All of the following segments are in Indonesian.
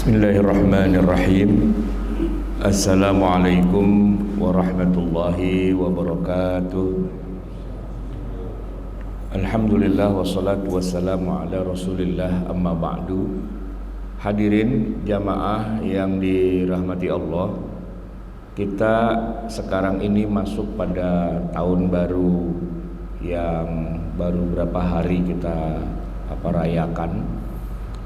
Bismillahirrahmanirrahim. Assalamualaikum warahmatullahi wabarakatuh. Alhamdulillah wassalatu wassalamu ala rasulillah, amma ba'du. Hadirin jamaah yang dirahmati Allah, kita sekarang ini masuk pada tahun baru yang baru berapa hari kita rayakan.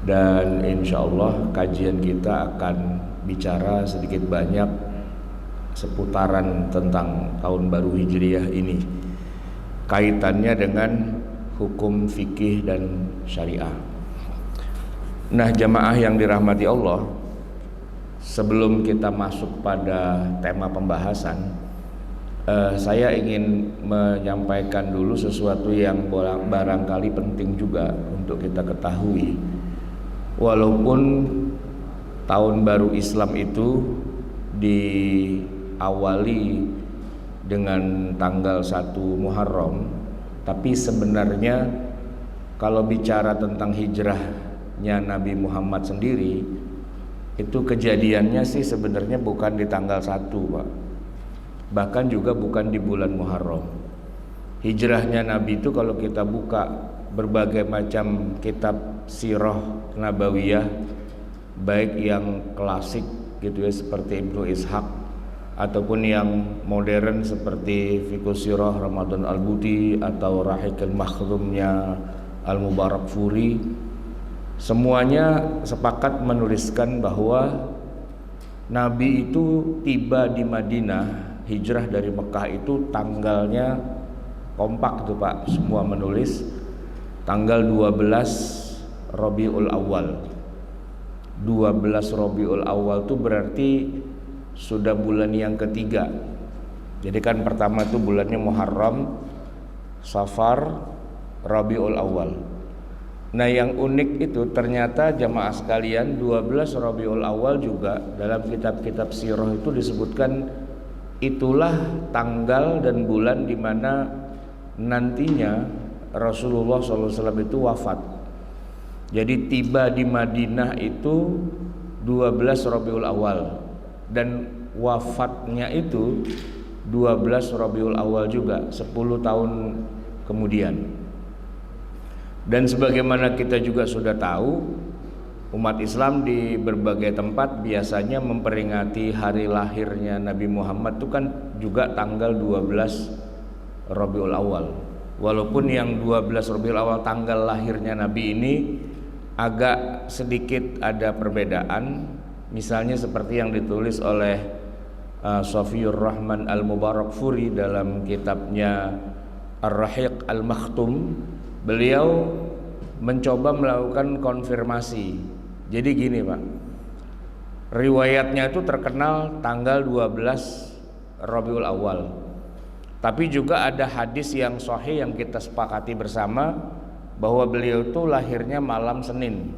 Dan insya Allah kajian kita akan bicara sedikit banyak seputaran tentang tahun baru Hijriyah ini, kaitannya dengan hukum fikih dan syariah. Nah, jamaah yang dirahmati Allah, sebelum kita masuk pada tema pembahasan, saya ingin menyampaikan dulu sesuatu yang barangkali penting juga untuk kita ketahui. Walaupun tahun baru Islam itu diawali dengan tanggal 1 Muharram, tapi sebenarnya kalau bicara tentang hijrahnya Nabi Muhammad sendiri, itu kejadiannya sih sebenarnya bukan di tanggal 1, Pak. Bahkan juga bukan di bulan Muharram. Hijrahnya Nabi itu kalau kita buka berbagai macam kitab sirah nabawiyah, baik yang klasik gitu ya seperti Ibnu Ishaq, ataupun yang modern seperti Fiqh Sirah Ramadan Al-Buti atau Rahiq Al-Makhdumnya Al-Mubarakfuri, semuanya sepakat menuliskan bahwa Nabi itu tiba di Madinah, hijrah dari Mekah itu tanggalnya kompak tuh Pak, semua menulis tanggal 12 Rabiul Awal. 12 Rabiul Awal itu berarti sudah bulan yang ketiga. Jadi kan pertama itu bulannya Muharram, Safar, Rabiul Awal. Nah, yang unik itu ternyata jamaah sekalian, 12 Rabiul Awal juga dalam kitab-kitab sirah itu disebutkan itulah tanggal dan bulan di mana nantinya Rasulullah SAW itu wafat. Jadi tiba di Madinah itu 12 Rabiul Awal, dan wafatnya itu 12 Rabiul Awal juga, 10 tahun kemudian. Dan sebagaimana kita juga sudah tahu, umat Islam di berbagai tempat biasanya memperingati hari lahirnya Nabi Muhammad itu kan juga tanggal 12 Rabiul Awal. Walaupun yang 12 Rabiul Awal tanggal lahirnya Nabi ini agak sedikit ada perbedaan. Misalnya seperti yang ditulis oleh Sofiyur Rahman Al-Mubarakfuri dalam kitabnya Ar-Rahiq Al-Makhdum. Beliau mencoba melakukan konfirmasi. Jadi gini Pak, riwayatnya itu terkenal tanggal 12 Rabiul Awal, tapi juga ada hadis yang sahih yang kita sepakati bersama bahwa beliau itu lahirnya malam Senin.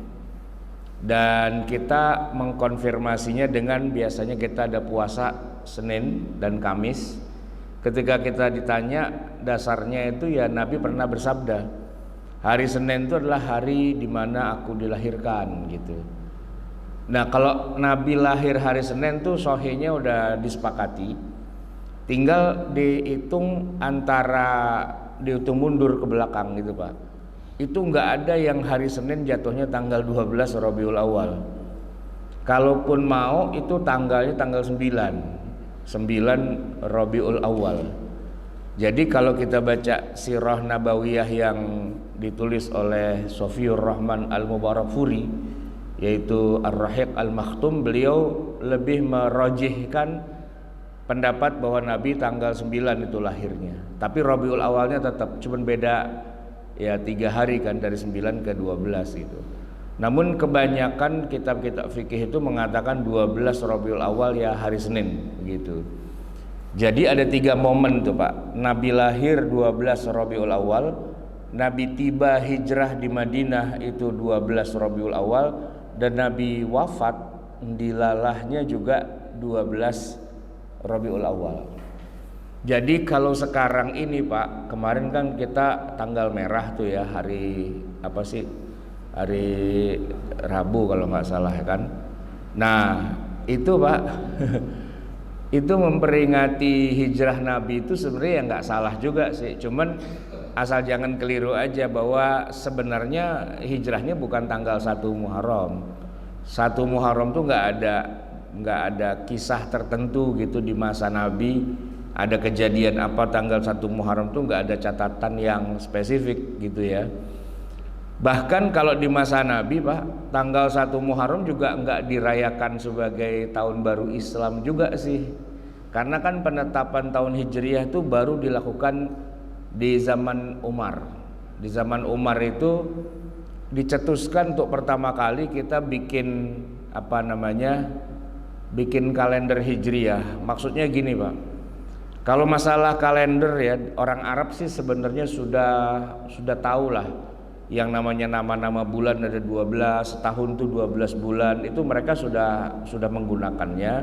Dan kita mengkonfirmasinya dengan biasanya kita ada puasa Senin dan Kamis. Ketika kita ditanya, dasarnya itu ya Nabi pernah bersabda, hari Senin itu adalah hari di mana aku dilahirkan gitu. Nah, kalau Nabi lahir hari Senin tuh sahihnya udah disepakati. Tinggal dihitung mundur ke belakang gitu Pak. Itu nggak ada yang hari Senin jatuhnya tanggal 12 Rabiul Awal. Kalaupun mau itu tanggalnya tanggal 9 Rabiul Awal. Jadi kalau kita baca sirah nabawiyah yang ditulis oleh Sofiyur Rahman Al-Mubarakfuri, yaitu Ar-Rahiq Al-Makhdum, beliau lebih merojihkan pendapat bahwa Nabi tanggal 9 itu lahirnya. Tapi Rabiul Awalnya tetap cuman beda ya 3 hari kan, dari 9 ke 12 gitu. Namun kebanyakan kitab-kitab fikih itu mengatakan 12 Rabiul Awal ya hari Senin gitu. Jadi ada 3 momen tuh Pak. Nabi lahir 12 Rabiul Awal, Nabi tiba hijrah di Madinah itu 12 Rabiul Awal, dan Nabi wafat dilalahnya juga 12 Rabiul Awal. Jadi kalau sekarang ini Pak, kemarin kan kita tanggal merah tuh ya, hari apa sih? Hari Rabu kalau nggak salah kan. Nah, itu Pak, itu memperingati hijrah Nabi itu sebenarnya ya nggak salah juga sih. Cuman asal jangan keliru aja bahwa sebenarnya hijrahnya bukan tanggal 1 Muharram. 1 Muharram tuh nggak ada kisah tertentu gitu di masa Nabi. Ada kejadian apa tanggal 1 Muharram tuh nggak ada catatan yang spesifik gitu ya. Bahkan kalau di masa Nabi Pak, tanggal 1 Muharram juga nggak dirayakan sebagai tahun baru Islam juga sih. Karena kan penetapan tahun Hijriah itu baru dilakukan di zaman Umar. Di zaman Umar itu dicetuskan untuk pertama kali kita bikin bikin kalender Hijriah. Maksudnya gini Pak, kalau masalah kalender ya, orang Arab sih sebenarnya sudah tahu lah yang namanya nama-nama bulan ada 12, setahun tuh 12 bulan, itu mereka sudah menggunakannya.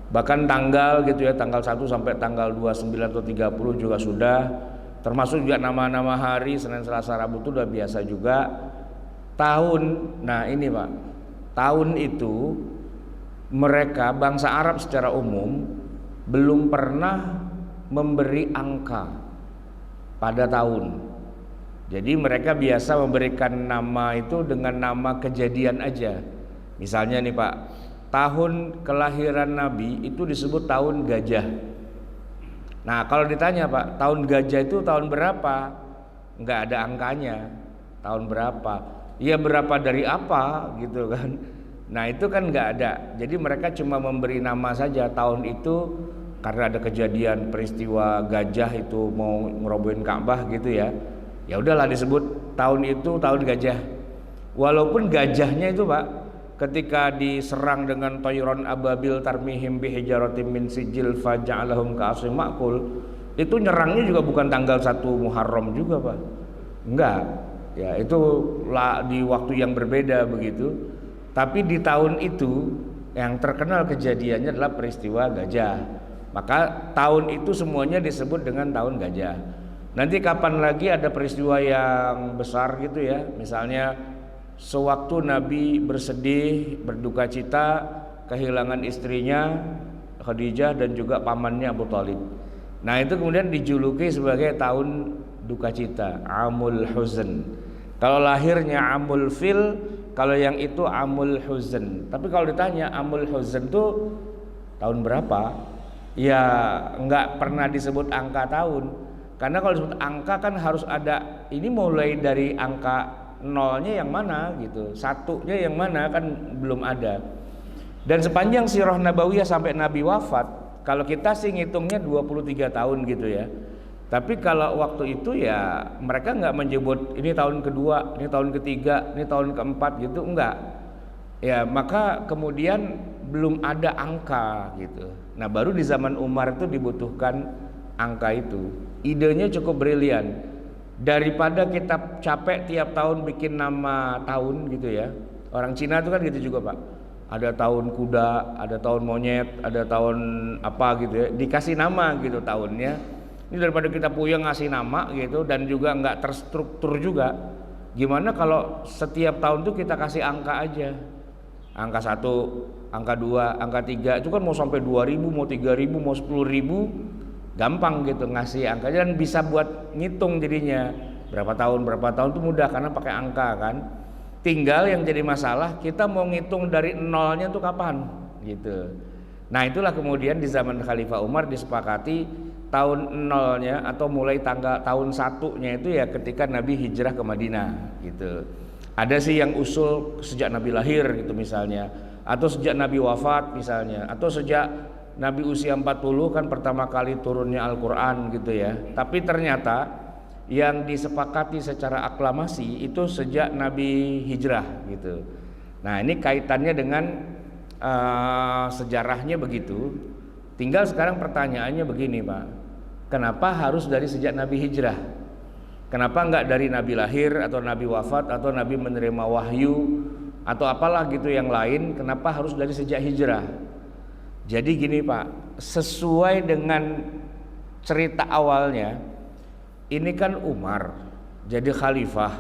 Bahkan tanggal gitu ya, tanggal 1 sampai tanggal 29 atau 30 juga sudah. Termasuk juga nama-nama hari, Senin, Selasa, Rabu itu udah biasa juga. Tahun, nah ini Pak, tahun itu mereka bangsa Arab secara umum belum pernah memberi angka pada tahun. Jadi mereka biasa memberikan nama itu dengan nama kejadian aja. Misalnya nih Pak, tahun kelahiran Nabi itu disebut tahun gajah. Nah kalau ditanya Pak, tahun gajah itu tahun berapa? Nggak ada angkanya. Tahun berapa? Ya berapa dari apa gitu kan. Nah itu kan nggak ada. Jadi mereka cuma memberi nama saja tahun itu karena ada kejadian peristiwa gajah itu mau ngerobohin Ka'bah gitu ya. Ya udahlah disebut tahun itu tahun gajah. Walaupun gajahnya itu Pak, ketika diserang dengan toyron ababil tarmihim bihijaratim min sijil faja'alahum ka'asfin ma'kul, itu nyerangnya juga bukan tanggal 1 Muharram juga Pak. Enggak. Ya, itu di waktu yang berbeda begitu. Tapi di tahun itu yang terkenal kejadiannya adalah peristiwa gajah. Maka tahun itu semuanya disebut dengan tahun gajah. Nanti kapan lagi ada peristiwa yang besar gitu ya, misalnya sewaktu Nabi bersedih, berduka cita kehilangan istrinya Khadijah dan juga pamannya Abu Thalib. Nah itu kemudian dijuluki sebagai tahun duka cita, Amul Huzn. Kalau lahirnya Amul Fil, kalau yang itu Amul Huzn. Tapi kalau ditanya Amul Huzn itu tahun berapa? Ya nggak pernah disebut angka tahun. Karena kalau disebut angka kan harus ada, ini mulai dari angka nolnya yang mana gitu, satunya yang mana kan belum ada. Dan sepanjang sirah Nabawiyah sampai Nabi wafat, kalau kita sih ngitungnya 23 tahun gitu ya. Tapi kalau waktu itu ya mereka nggak menyebut ini tahun kedua, ini tahun ketiga, ini tahun keempat gitu, enggak. Ya maka kemudian belum ada angka gitu. Nah baru di zaman Umar itu dibutuhkan angka itu. Idenya cukup brilian. Daripada kita capek tiap tahun bikin nama tahun gitu ya. Orang Cina itu kan gitu juga Pak. Ada tahun kuda, ada tahun monyet, ada tahun apa gitu ya. Dikasih nama gitu tahunnya. Ini daripada kita puyeng ngasih nama gitu dan juga nggak terstruktur juga. Gimana kalau setiap tahun tuh kita kasih angka aja. Angka 1, angka 2, angka 3 itu kan mau sampai 2000, mau 3000, mau 10.000. Gampang gitu ngasih angka dan bisa buat ngitung jadinya berapa tahun itu mudah karena pakai angka kan. Tinggal yang jadi masalah kita mau ngitung dari nolnya tuh kapan gitu. Nah itulah kemudian di zaman Khalifah Umar disepakati tahun nolnya atau mulai tanggal tahun satunya itu ya ketika Nabi hijrah ke Madinah gitu. Ada sih yang usul sejak Nabi lahir gitu misalnya, atau sejak Nabi wafat misalnya, atau sejak Nabi usia 40 kan pertama kali turunnya Al-Quran gitu ya. Tapi ternyata yang disepakati secara aklamasi itu sejak Nabi hijrah gitu. Nah ini kaitannya dengan sejarahnya begitu. Tinggal sekarang pertanyaannya begini Pak, kenapa harus dari sejak Nabi hijrah? Kenapa enggak dari Nabi lahir atau Nabi wafat atau Nabi menerima wahyu atau apalah gitu yang lain? Kenapa harus dari sejak hijrah? Jadi gini Pak, sesuai dengan cerita awalnya, ini kan Umar jadi khalifah.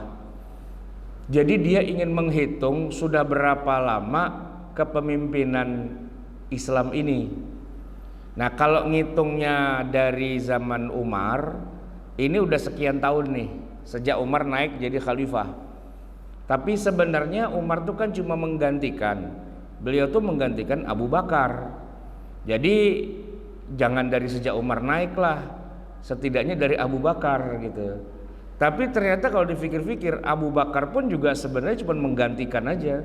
Jadi dia ingin menghitung sudah berapa lama kepemimpinan Islam ini. Nah, kalau ngitungnya dari zaman Umar, ini udah sekian tahun nih sejak Umar naik jadi khalifah. Tapi sebenarnya Umar tuh kan cuma menggantikan, beliau tuh menggantikan Abu Bakar. Jadi jangan dari sejak Umar naik lah, setidaknya dari Abu Bakar gitu. Tapi ternyata kalau dipikir-pikir, Abu Bakar pun juga sebenarnya cuma menggantikan aja,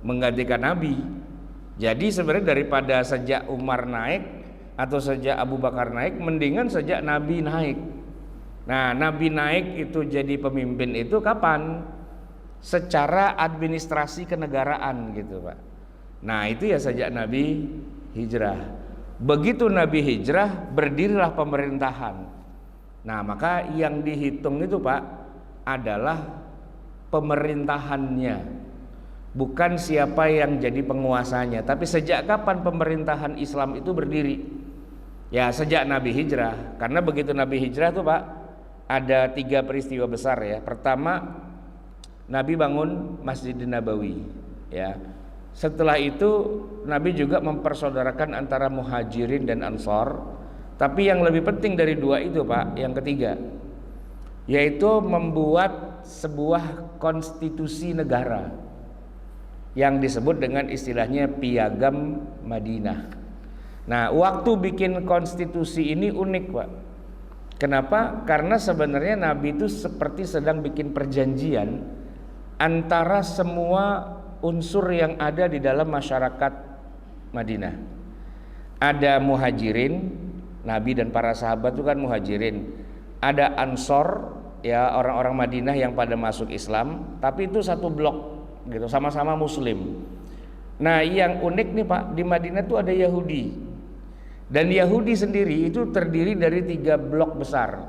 menggantikan Nabi. Jadi sebenarnya daripada sejak Umar naik atau sejak Abu Bakar naik, mendingan sejak Nabi naik. Nah, Nabi naik itu jadi pemimpin itu kapan? Secara administrasi kenegaraan gitu, Pak. Nah, itu ya sejak Nabi hijrah. Begitu Nabi hijrah, berdirilah pemerintahan. Nah, maka yang dihitung itu, Pak, adalah pemerintahannya, bukan siapa yang jadi penguasanya. Tapi sejak kapan pemerintahan Islam itu berdiri? Ya, sejak Nabi hijrah. Karena begitu Nabi hijrah tuh, Pak, ada 3 peristiwa besar ya. Pertama, Nabi bangun Masjid Nabawi ya. Setelah itu Nabi juga mempersaudarakan antara Muhajirin dan Ansor. Tapi yang lebih penting dari 2 itu, Pak, yang ketiga, yaitu membuat sebuah konstitusi negara yang disebut dengan istilahnya Piagam Madinah. Nah, waktu bikin konstitusi ini unik, Pak. Kenapa? Karena sebenarnya Nabi itu seperti sedang bikin perjanjian antara semua unsur yang ada di dalam masyarakat Madinah. Ada Muhajirin, Nabi dan para sahabat itu kan Muhajirin. Ada Ansor, ya orang-orang Madinah yang pada masuk Islam, tapi itu satu blok gitu, sama-sama Muslim. Nah, yang unik nih, Pak, di Madinah itu ada Yahudi. Dan Yahudi sendiri itu terdiri dari 3 blok besar.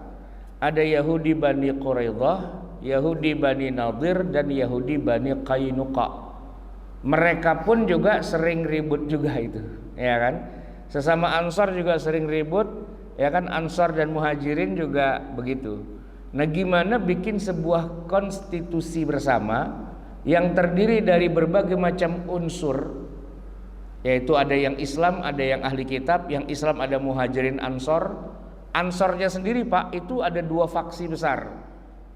Ada Yahudi Bani Quraidah, Yahudi Bani Nadir, dan Yahudi Bani Qainuqa. Mereka pun juga sering ribut juga itu, ya kan? Sesama Ansor juga sering ribut, ya kan? Ansor dan Muhajirin juga begitu. Nah, gimana bikin sebuah konstitusi bersama yang terdiri dari berbagai macam unsur, yaitu ada yang Islam, ada yang ahli kitab. Yang Islam ada Muhajirin, Ansor. Ansornya sendiri, Pak, itu ada 2 faksi besar,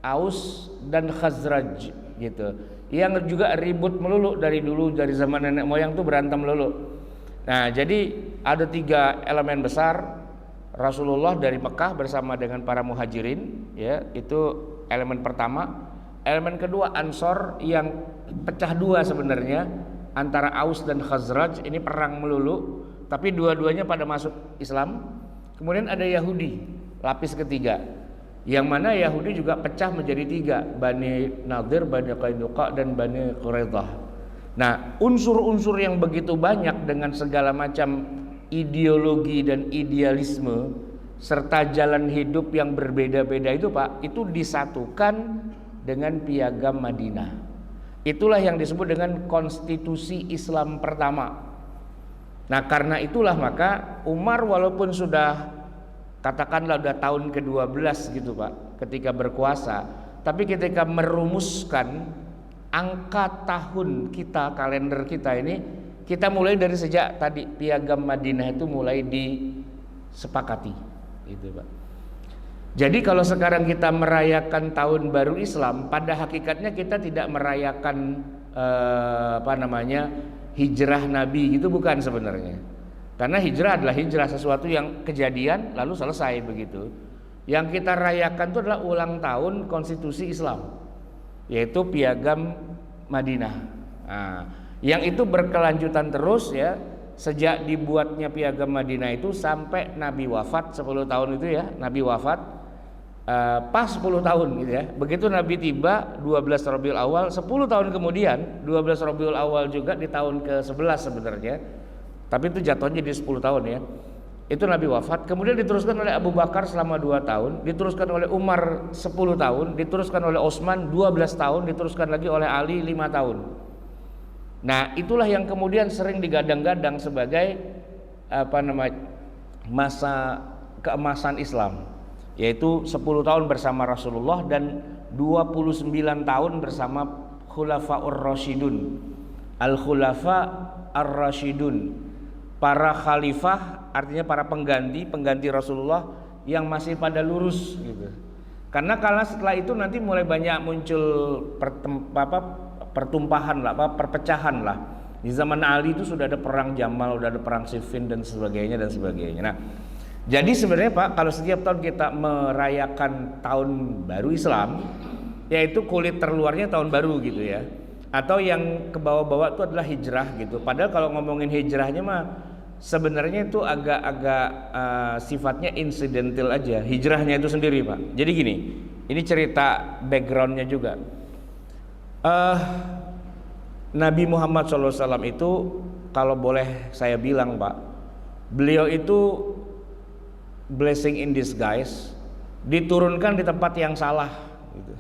Aus dan Khazraj gitu, yang juga ribut melulu dari dulu, dari zaman nenek moyang tuh berantem melulu. Nah, jadi ada 3 elemen besar. Rasulullah dari Mekah bersama dengan para Muhajirin, ya, itu elemen pertama. Elemen kedua Ansor yang pecah 2 sebenarnya, antara Aus dan Khazraj, ini perang melulu, tapi dua-duanya pada masuk Islam. Kemudian ada Yahudi, lapis ketiga, yang mana Yahudi juga pecah menjadi 3, Bani Nadir, Bani Qainuqa, dan Bani Quraidah. Nah, unsur-unsur yang begitu banyak dengan segala macam ideologi dan idealisme serta jalan hidup yang berbeda-beda itu, Pak, itu disatukan dengan Piagam Madinah. Itulah yang disebut dengan konstitusi Islam pertama. Nah, karena itulah maka Umar walaupun sudah katakanlah udah tahun ke-12 gitu, Pak, ketika berkuasa, tapi ketika merumuskan angka tahun kita, kalender kita ini, kita mulai dari sejak tadi Piagam Madinah itu mulai disepakati gitu, Pak. Jadi kalau sekarang kita merayakan tahun baru Islam, pada hakikatnya kita tidak merayakan hijrah Nabi gitu, bukan sebenarnya. Karena hijrah adalah hijrah, sesuatu yang kejadian lalu selesai begitu. Yang kita rayakan itu adalah ulang tahun konstitusi Islam, yaitu Piagam Madinah. Nah, yang itu berkelanjutan terus ya, sejak dibuatnya Piagam Madinah itu sampai Nabi wafat 10 tahun itu ya, Nabi wafat pas 10 tahun gitu ya. Begitu Nabi tiba 12 Rabiul Awal, 10 tahun kemudian 12 Rabiul Awal juga di tahun ke-11 sebenarnya. Tapi itu jatuhnya di 10 tahun ya. Itu Nabi wafat, kemudian diteruskan oleh Abu Bakar selama 2 tahun, diteruskan oleh Umar 10 tahun, diteruskan oleh Utsman 12 tahun, diteruskan lagi oleh Ali 5 tahun. Nah, itulah yang kemudian sering digadang-gadang sebagai masa keemasan Islam, yaitu 10 tahun bersama Rasulullah dan 29 tahun bersama Khulafaur Rasyidun. Al-khulafa ar-rasyidun, para khalifah, artinya para pengganti Rasulullah yang masih pada lurus gitu. Karena setelah itu nanti mulai banyak muncul pertumpahan lah, perpecahan lah. Di zaman Ali itu sudah ada perang Jamal, sudah ada perang Siffin dan sebagainya. Nah, jadi sebenarnya Pak, kalau setiap tahun kita merayakan tahun baru Islam, yaitu kulit terluarnya tahun baru gitu ya, atau yang ke bawah-bawah itu adalah hijrah gitu. Padahal kalau ngomongin hijrahnya mah sebenarnya itu agak-agak sifatnya insidental aja, hijrahnya itu sendiri Pak. Jadi gini, ini cerita backgroundnya juga. Nabi Muhammad SAW itu, kalau boleh saya bilang Pak, beliau itu blessing in disguise, diturunkan di tempat yang salah gitu.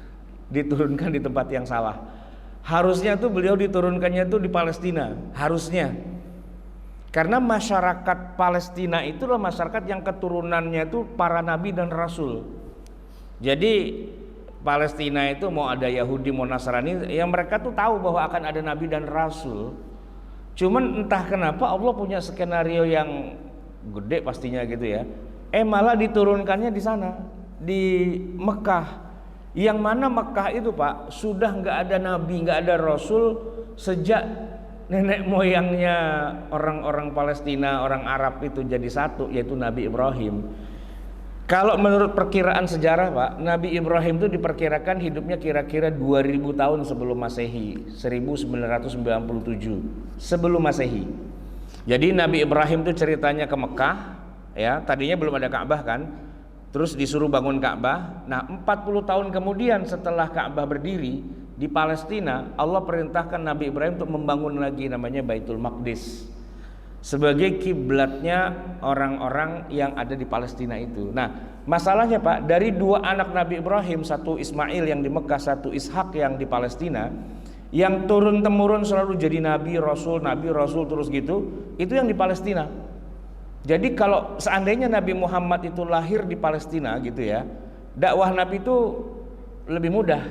Diturunkan di tempat yang salah. Harusnya tuh beliau diturunkannya tuh di Palestina, harusnya. Karena masyarakat Palestina itulah masyarakat yang keturunannya itu para nabi dan rasul. Jadi Palestina itu mau ada Yahudi mau Nasrani, yang mereka tuh tahu bahwa akan ada nabi dan rasul. Cuman entah kenapa Allah punya skenario yang gede pastinya gitu ya. Malah diturunkannya di sana, di Mekah. Yang mana Mekah itu Pak sudah nggak ada nabi, nggak ada rasul sejak nenek moyangnya orang-orang Palestina, orang Arab itu jadi satu, yaitu Nabi Ibrahim. Kalau menurut perkiraan sejarah Pak, Nabi Ibrahim itu diperkirakan hidupnya kira-kira 2000 tahun sebelum Masehi, 1997 sebelum Masehi. Jadi Nabi Ibrahim itu ceritanya ke Mekah ya, tadinya belum ada Ka'bah kan, terus disuruh bangun Ka'bah. Nah 40 tahun kemudian setelah Ka'bah berdiri di Palestina, Allah perintahkan Nabi Ibrahim untuk membangun lagi namanya Baitul Maqdis sebagai kiblatnya orang-orang yang ada di Palestina itu. Nah masalahnya Pak, dari dua anak Nabi Ibrahim, satu Ismail yang di Mekah, satu Ishak yang di Palestina, yang turun-temurun selalu jadi nabi rasul terus gitu, itu yang di Palestina. Jadi kalau seandainya Nabi Muhammad itu lahir di Palestina gitu ya, dakwah Nabi itu lebih mudah.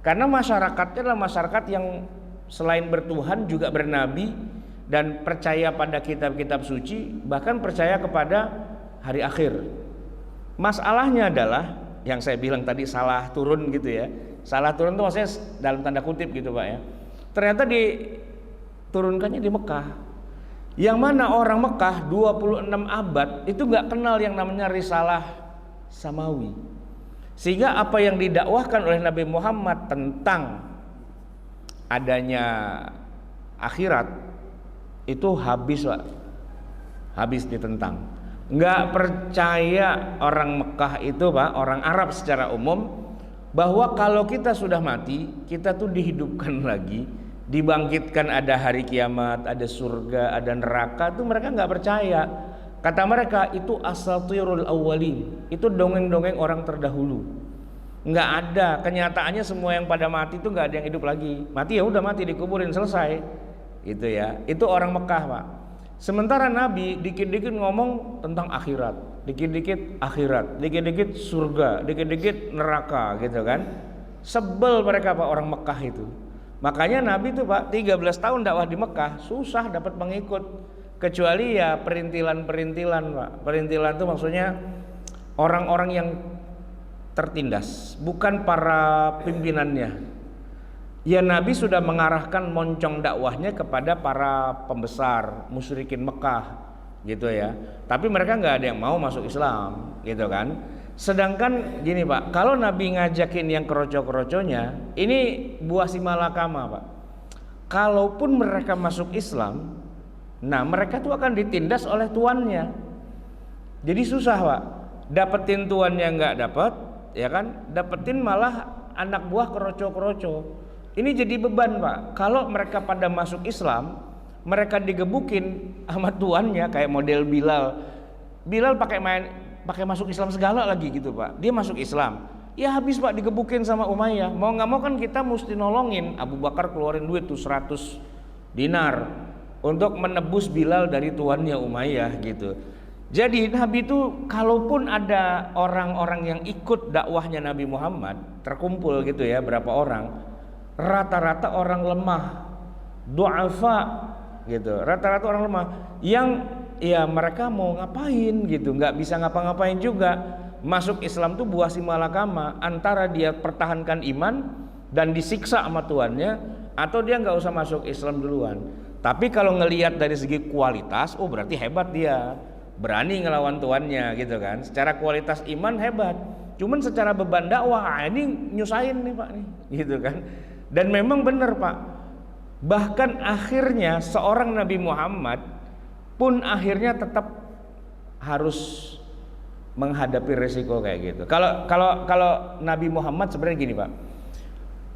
Karena masyarakatnya adalah masyarakat yang selain bertuhan juga bernabi dan percaya pada kitab-kitab suci, bahkan percaya kepada hari akhir. Masalahnya adalah yang saya bilang tadi salah turun gitu ya. Salah turun itu maksudnya dalam tanda kutip gitu Pak ya. Ternyata diturunkannya di Mekah. Yang mana orang Mekah 26 abad itu nggak kenal yang namanya risalah samawi. Sehingga apa yang didakwahkan oleh Nabi Muhammad tentang adanya akhirat itu habis Pak. Habis ditentang. Nggak percaya orang Mekah itu Pak, orang Arab secara umum, bahwa kalau kita sudah mati, kita tuh dihidupkan lagi, dibangkitkan, ada hari kiamat, ada surga, ada neraka. Itu mereka nggak percaya. Kata mereka itu asatirul awwalin, itu dongeng-dongeng orang terdahulu. Nggak ada, kenyataannya semua yang pada mati itu nggak ada yang hidup lagi. Mati ya udah mati, dikuburin, selesai. Itu ya, itu orang Mekah Pak. Sementara Nabi dikit-dikit ngomong tentang akhirat, dikit-dikit akhirat, dikit-dikit surga, dikit-dikit neraka gitu kan. Sebel mereka Pak orang Mekah itu. Makanya Nabi itu Pak 13 tahun dakwah di Mekah susah dapat pengikut, kecuali ya perintilan-perintilan Pak. Perintilan itu maksudnya orang-orang yang tertindas, bukan para pimpinannya. Ya Nabi sudah mengarahkan moncong dakwahnya kepada para pembesar musyrikin Mekah gitu ya. Tapi mereka nggak ada yang mau masuk Islam gitu kan. Sedangkan gini Pak, kalau Nabi ngajakin yang keroco-keroconya, ini buah si malakama Pak. Kalaupun mereka masuk Islam, nah mereka tuh akan ditindas oleh tuannya. Jadi susah Pak, dapetin tuannya nggak dapet, ya kan? Dapetin malah anak buah keroco-keroco. Ini jadi beban Pak. Kalau mereka pada masuk Islam, mereka digebukin sama tuannya kayak model Bilal. Bilal pakai masuk Islam segala lagi gitu Pak. Dia masuk Islam, ya habis Pak, digebukin sama Umayyah. Mau nggak mau kan kita mesti nolongin. Abu Bakar keluarin duit tuh 100 dinar untuk menebus Bilal dari tuannya Umayyah gitu. Jadi Nabi itu kalaupun ada orang-orang yang ikut dakwahnya Nabi Muhammad terkumpul gitu ya, berapa orang, rata-rata orang lemah, du'afa gitu, rata-rata orang lemah yang ya mereka mau ngapain gitu, nggak bisa ngapa-ngapain juga. Masuk Islam tuh buah si malakama, antara dia pertahankan iman dan disiksa sama tuannya, atau dia nggak usah masuk Islam duluan. Tapi kalau ngelihat dari segi kualitas, oh berarti hebat dia, berani ngelawan tuannya gitu kan. Secara kualitas iman hebat, cuman secara beban dakwah ini nyusahin nih Pak nih, gitu kan. Dan memang benar Pak, bahkan akhirnya seorang Nabi Muhammad pun akhirnya tetap harus menghadapi resiko kayak gitu. Kalau Nabi Muhammad sebenarnya gini Pak,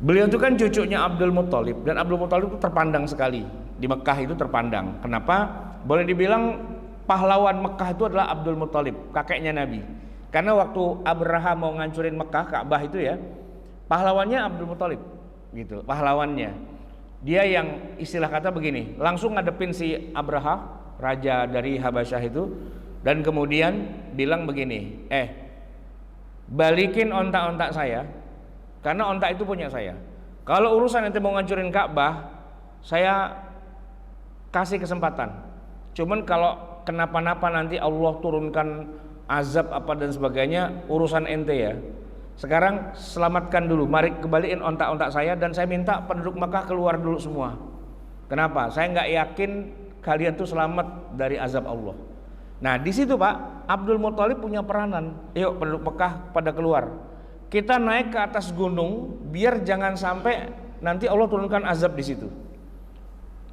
beliau itu kan cucunya Abdul Muthalib, dan Abdul Muthalib itu terpandang sekali di Mekah, itu terpandang. Kenapa? Boleh dibilang pahlawan Mekah itu adalah Abdul Muthalib, kakeknya Nabi. Karena waktu Abraha mau ngancurin Mekah, Ka'bah itu ya, pahlawannya Abdul Muthalib gitu, pahlawannya. Dia yang istilah kata begini, langsung ngadepin si Abraha, raja dari Habasyah itu, dan kemudian bilang begini, balikin ontak-ontak saya, karena ontak itu punya saya. Kalau urusan nanti mau ngancurin Ka'bah, saya kasih kesempatan. Cuman kalau kenapa-napa nanti Allah turunkan azab apa dan sebagainya, urusan ente ya. Sekarang selamatkan dulu, mari kembaliin ontak-ontak saya, dan saya minta penduduk Makkah keluar dulu semua. Kenapa? Saya nggak yakin kalian tuh selamat dari azab Allah. Nah di situ Pak, Abdul Muthalib punya peranan. Yuk penduduk Mekah pada keluar. Kita naik ke atas gunung, biar jangan sampai nanti Allah turunkan azab di situ.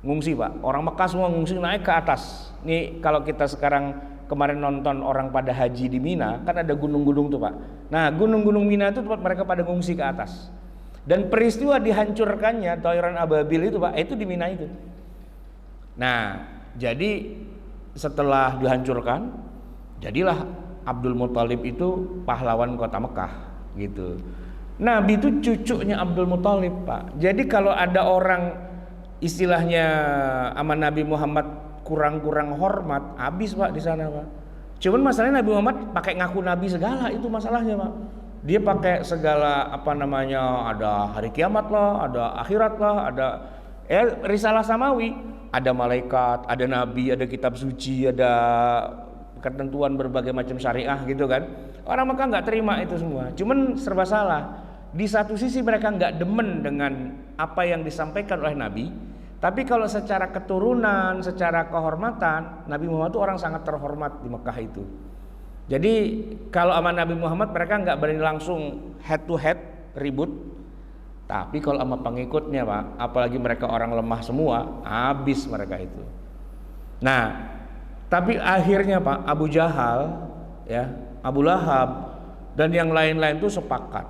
Ngungsi Pak, orang Mekah semua ngungsi naik ke atas. Nih kalau kita sekarang kemarin nonton orang pada haji di Mina, kan ada gunung-gunung tuh Pak. Nah gunung-gunung Mina itu tempat mereka pada ngungsi ke atas. Dan peristiwa dihancurkannya Thayran Ababil itu Pak, itu di Mina itu. Nah jadi setelah dihancurkan, jadilah Abdul Muthalib itu pahlawan kota Mekah gitu. Nabi itu cucunya Abdul Muthalib Pak. Jadi kalau ada orang istilahnya sama Nabi Muhammad kurang-kurang hormat, habis Pak di sana Pak. Cuman masalahnya Nabi Muhammad pakai ngaku Nabi segala, itu masalahnya Pak. Dia pakai segala apa namanya, ada hari kiamat lah, ada akhirat lah, ada risalah samawi. Ada malaikat, ada nabi, ada kitab suci, ada ketentuan berbagai macam syariah gitu kan. Orang Mekah nggak terima itu semua. Cuman serba salah. Di satu sisi mereka nggak demen dengan apa yang disampaikan oleh Nabi, tapi kalau secara keturunan, secara kehormatan, Nabi Muhammad itu orang sangat terhormat di Mekah itu. Jadi kalau sama Nabi Muhammad mereka nggak berani langsung head to head ribut. Tapi kalau sama pengikutnya Pak, apalagi mereka orang lemah semua, habis mereka itu. Nah, tapi akhirnya Pak, Abu Jahal, ya, Abu Lahab, dan yang lain-lain itu sepakat.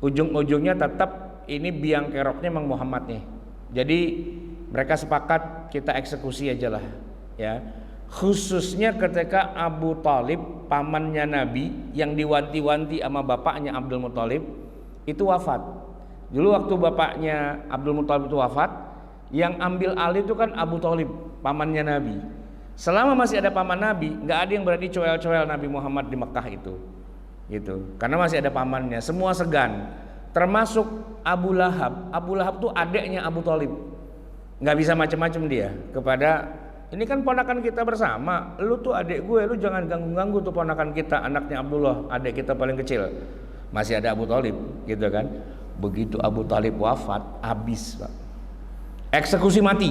Ujung-ujungnya tetap ini biang keroknya Mang Muhammad nih. Jadi mereka sepakat kita eksekusi aja lah, ya. Khususnya ketika Abu Thalib, pamannya Nabi, yang diwanti-wanti sama bapaknya Abdul Muthalib, itu wafat. Dulu waktu bapaknya Abdul Muthalib itu wafat, yang ambil alih itu kan Abu Thalib, pamannya Nabi. Selama masih ada paman Nabi, nggak ada yang berani coel-coel Nabi Muhammad di Mekah itu, gitu. Karena masih ada pamannya, semua segan. Termasuk Abu Lahab. Abu Lahab tuh adiknya Abu Thalib, nggak bisa macam-macam dia kepada ini kan ponakan kita bersama. Lu tuh adik gue, lu jangan ganggu-ganggu tuh ponakan kita, anaknya Abdullah, adik kita paling kecil. Masih ada Abu Thalib, gitu kan. Begitu Abu Thalib wafat, habis Pak. Eksekusi mati.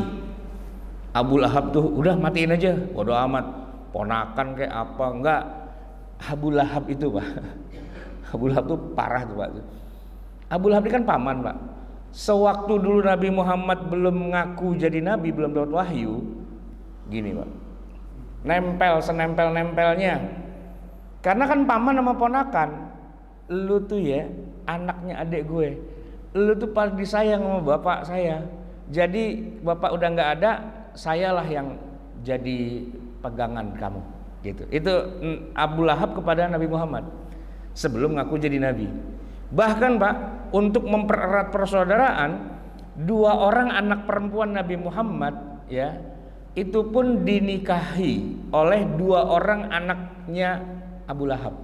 Abu Lahab tuh udah matiin aja, bodo amat. Ponakan kayak apa, enggak. Abu Lahab itu Pak. Abu Lahab tuh parah tuh Pak. Abu Lahab ini kan paman Pak. Sewaktu dulu Nabi Muhammad belum ngaku jadi Nabi, belum dapat wahyu, gini Pak, nempel senempel-nempelnya. Karena kan paman sama ponakan, lu tuh ya anaknya adik gue, lu tuh paling disayang sama bapak saya. Jadi bapak udah nggak ada, sayalah yang jadi pegangan kamu, gitu. Itu Abu Lahab kepada Nabi Muhammad sebelum ngaku jadi Nabi. Bahkan Pak, untuk mempererat persaudaraan, dua orang anak perempuan Nabi Muhammad, ya, itu pun dinikahi oleh dua orang anaknya Abu Lahab.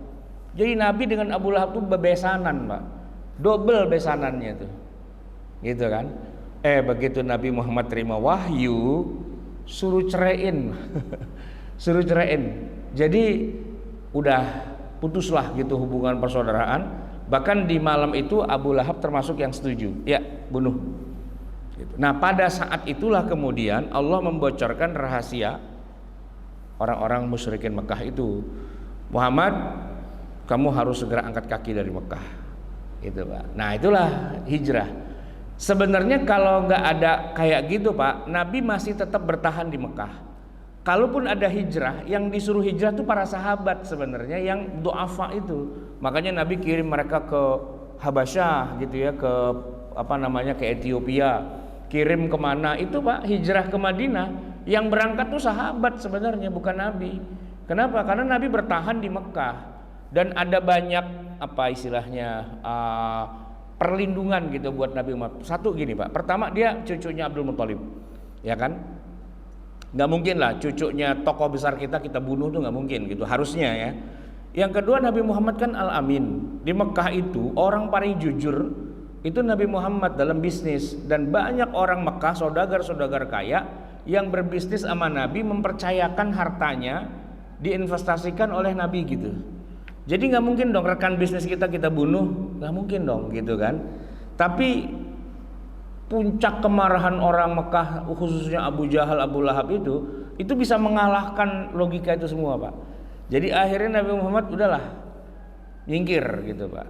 Jadi Nabi dengan Abu Lahab tuh bebesanan Pak, double besanannya tuh, gitu kan. Begitu Nabi Muhammad terima wahyu, suruh ceraiin. Suruh ceraiin. Jadi udah putuslah gitu hubungan persaudaraan. Bahkan di malam itu Abu Lahab termasuk yang setuju. Ya, bunuh. Gitu. Nah, pada saat itulah kemudian Allah membocorkan rahasia orang-orang musyrikin Mekah itu. Muhammad, kamu harus segera angkat kaki dari Mekah. Gitu, Pak. Nah, itulah hijrah. Sebenarnya kalau nggak ada kayak gitu, Pak, Nabi masih tetap bertahan di Mekah. Kalaupun ada hijrah, yang disuruh hijrah itu para sahabat sebenarnya yang du'afa itu. Makanya Nabi kirim mereka ke Habasyah gitu ya, ke ke Ethiopia. Kirim kemana itu, Pak, hijrah ke Madinah. Yang berangkat tuh sahabat sebenarnya, bukan Nabi. Kenapa? Karena Nabi bertahan di Mekah dan ada banyak perlindungan gitu buat Nabi Muhammad. Satu gini, Pak. Pertama, dia cucunya Abdul Muthalib. Ya kan? Nggak mungkin lah cucunya tokoh besar kita bunuh tuh nggak mungkin gitu. Harusnya ya. Yang kedua, Nabi Muhammad kan Al-Amin. Di Mekah itu orang paling jujur itu Nabi Muhammad dalam bisnis, dan banyak orang Mekah, saudagar-saudagar kaya yang berbisnis sama Nabi mempercayakan hartanya diinvestasikan oleh Nabi gitu. Jadi nggak mungkin dong rekan bisnis kita bunuh, nggak mungkin dong gitu kan. Tapi puncak kemarahan orang Mekah, khususnya Abu Jahal, Abu Lahab itu bisa mengalahkan logika itu semua, Pak. Jadi akhirnya Nabi Muhammad udahlah nyingkir gitu, Pak.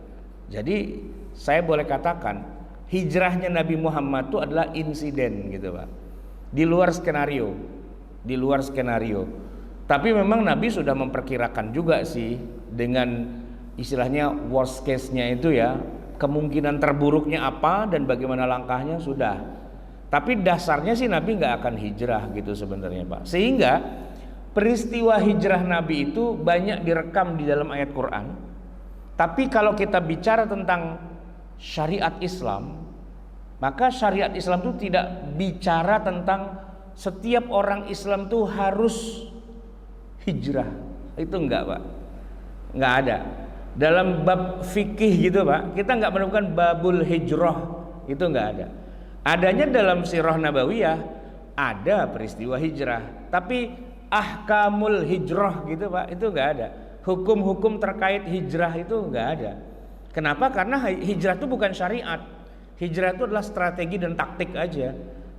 Jadi saya boleh katakan hijrahnya Nabi Muhammad itu adalah insiden gitu, Pak. Di luar skenario. Tapi memang Nabi sudah memperkirakan juga sih dengan istilahnya worst case-nya itu ya, kemungkinan terburuknya apa dan bagaimana langkahnya sudah. Tapi dasarnya sih Nabi nggak akan hijrah gitu sebenarnya, Pak. Sehingga peristiwa hijrah Nabi itu banyak direkam di dalam ayat Quran. Tapi kalau kita bicara tentang syariat Islam, maka syariat Islam itu tidak bicara tentang setiap orang Islam tuh harus hijrah. Itu enggak, Pak. Enggak ada. Dalam bab fikih gitu, Pak, kita enggak menemukan babul hijrah. Itu enggak ada. Adanya dalam sirah nabawiyah ada peristiwa hijrah, tapi ahkamul hijrah gitu, Pak, itu enggak ada. Hukum-hukum terkait hijrah itu enggak ada. Kenapa? Karena hijrah itu bukan syariat. Hijrah itu adalah strategi dan taktik aja.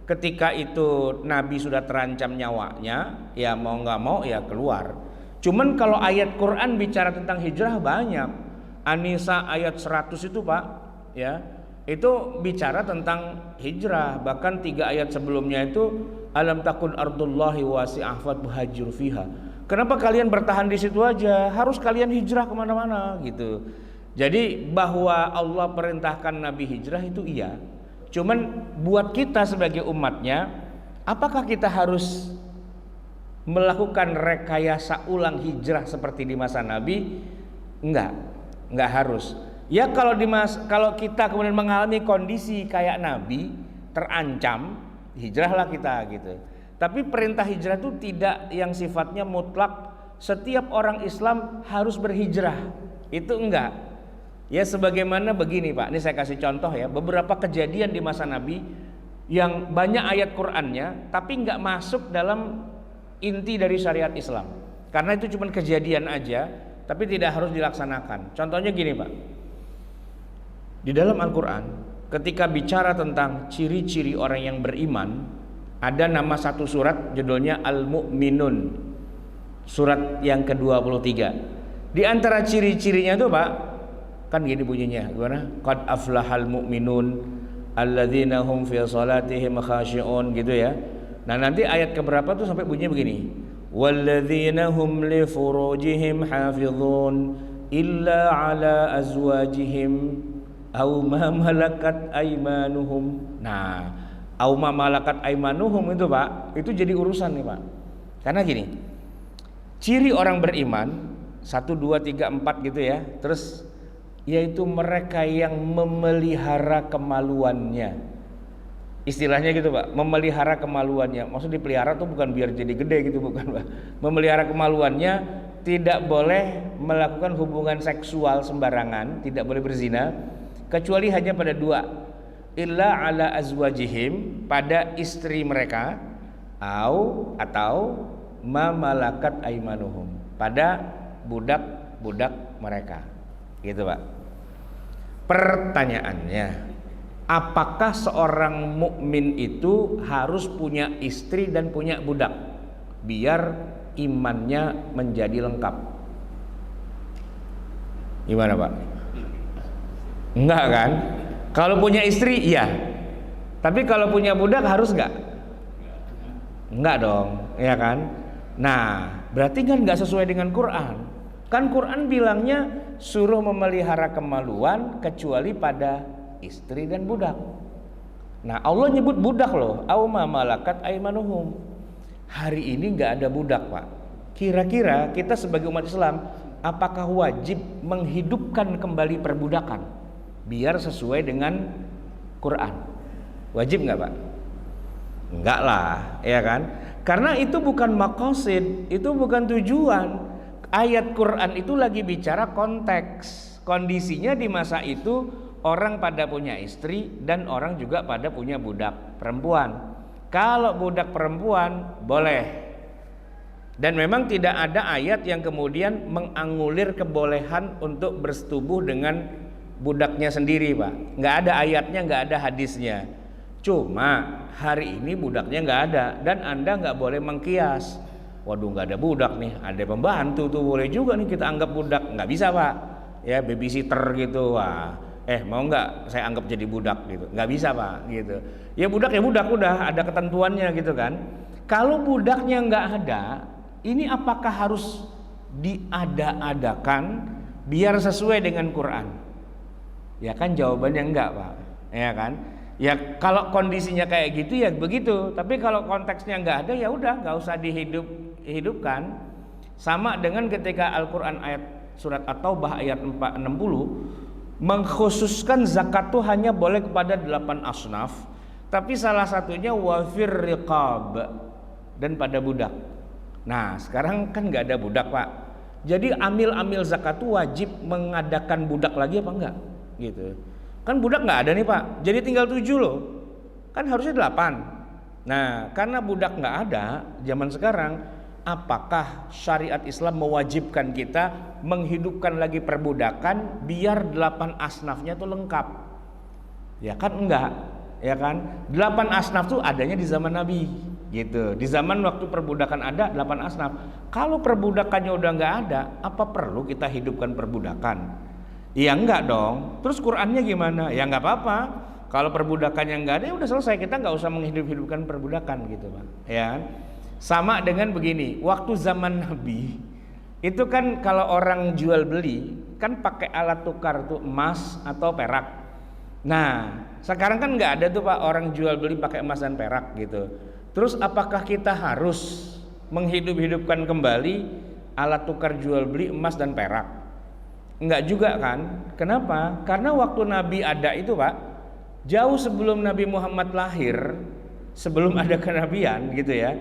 Ketika itu Nabi sudah terancam nyawanya, ya mau nggak mau ya keluar. Cuman kalau ayat Quran bicara tentang hijrah banyak. An-Nisa ayat 100 itu, Pak, ya, itu bicara tentang hijrah. Bahkan 3 ayat sebelumnya itu alam takun ardullahi wasi'ah fatuhajiru fiha. Kenapa kalian bertahan di situ aja? Harus kalian hijrah kemana-mana gitu. Jadi bahwa Allah perintahkan Nabi hijrah itu iya. Cuman buat kita sebagai umatnya, apakah kita harus melakukan rekayasa ulang hijrah seperti di masa Nabi? Enggak harus. Ya kalau kita kemudian mengalami kondisi kayak Nabi, terancam, hijrahlah kita gitu. Tapi perintah hijrah itu tidak yang sifatnya mutlak setiap orang Islam harus berhijrah. Itu enggak. Ya sebagaimana begini, Pak, ini saya kasih contoh ya, beberapa kejadian di masa Nabi yang banyak ayat Qur'annya tapi nggak masuk dalam inti dari syariat Islam, karena itu cuma kejadian aja tapi tidak harus dilaksanakan. Contohnya gini, Pak, di dalam Al-Quran ketika bicara tentang ciri-ciri orang yang beriman, ada nama satu surat judulnya Al-Mu'minun, surat yang ke-23. Di antara ciri-cirinya itu, Pak, kan gini bunyinya, gimana? Qad aflahal mu'minun alladzina hum fi salatihim khashi'un gitu ya. Nah, nanti ayat keberapa tuh sampai bunyinya begini. Walladzina hum li furujihim hafizun illa ala azwajihim aw ma malakat aymanuhum. Nah, aw ma malakat aymanuhum itu, Pak, itu jadi urusan nih, Pak. Karena gini, ciri orang beriman 1, 2, 3, 4 gitu ya. Terus yaitu mereka yang memelihara kemaluannya. Istilahnya gitu, Pak, memelihara kemaluannya. Maksud dipelihara tuh bukan biar jadi gede gitu, bukan, Pak. Memelihara kemaluannya, tidak boleh melakukan hubungan seksual sembarangan, tidak boleh berzina, kecuali hanya pada 2, illa ala azwajihim, pada istri mereka, atau ma malakat aimanuhum, pada budak-budak mereka. Gitu, Pak. Pertanyaannya, apakah seorang mukmin itu harus punya istri dan punya budak biar imannya menjadi lengkap? Gimana, Pak? Enggak kan? Kalau punya istri iya. Tapi kalau punya budak harus enggak? Enggak dong, ya kan? Nah, berarti kan enggak sesuai dengan Quran. Kan Quran bilangnya suruh memelihara kemaluan kecuali pada istri dan budak. Nah, Allah nyebut budak loh, au ma malakat aimanuhum. Hari ini enggak ada budak, Pak. Kira-kira kita sebagai umat Islam apakah wajib menghidupkan kembali perbudakan biar sesuai dengan Quran? Wajib nggak, Pak? Enggak lah, ya kan? Karena itu bukan maqasid, itu bukan tujuan. Ayat Quran itu lagi bicara konteks. Kondisinya di masa itu orang pada punya istri dan orang juga pada punya budak perempuan. Kalau budak perempuan boleh. Dan memang tidak ada ayat yang kemudian menganulir kebolehan untuk bersetubuh dengan budaknya sendiri, Pak. Nggak ada ayatnya, nggak ada hadisnya. Cuma hari ini budaknya nggak ada dan Anda nggak boleh mengkias. Waduh, nggak ada budak nih, ada pembantu tuh boleh juga nih kita anggap budak. Nggak bisa, Pak. Ya, babysitter gitu. Wah, mau nggak saya anggap jadi budak gitu? Nggak bisa, Pak. Gitu. Ya budak udah ada ketentuannya gitu kan. Kalau budaknya nggak ada, ini apakah harus diada-adakan biar sesuai dengan Quran? Ya kan jawabannya enggak, Pak. Ya kan? Ya kalau kondisinya kayak gitu ya begitu. Tapi kalau konteksnya enggak ada ya udah enggak usah dihidupkan. Sama dengan ketika Al-Qur'an ayat surat At-Taubah ayat 460 mengkhususkan zakat itu hanya boleh kepada 8 asnaf, tapi salah satunya wafir riqab, dan pada budak. Nah, sekarang kan enggak ada budak, Pak. Jadi amil-amil zakat itu wajib mengadakan budak lagi apa enggak? Gitu. Kan budak nggak ada nih, Pak, jadi tinggal 7 loh, kan harusnya 8. Nah, karena budak nggak ada zaman sekarang, apakah syariat Islam mewajibkan kita menghidupkan lagi perbudakan biar 8 asnafnya tuh lengkap? Ya kan enggak, ya kan? 8 asnaf tuh adanya di zaman Nabi gitu. Di zaman waktu perbudakan ada 8 asnaf. Kalau perbudakannya udah nggak ada, apa perlu kita hidupkan perbudakan? Ya enggak dong. Terus Qurannya gimana? Ya enggak apa-apa. Kalau perbudakannya enggak ada ya udah selesai, kita enggak usah menghidup-hidupkan perbudakan gitu, Pak. Ya. Sama dengan begini, waktu zaman Nabi itu kan kalau orang jual beli kan pakai alat tukar tuh emas atau perak. Nah, sekarang kan enggak ada tuh, Pak, orang jual beli pakai emas dan perak gitu. Terus apakah kita harus menghidup-hidupkan kembali alat tukar jual beli emas dan perak? Enggak juga kan? Kenapa? Karena waktu Nabi ada itu, Pak, jauh sebelum Nabi Muhammad lahir, sebelum ada kenabian gitu ya.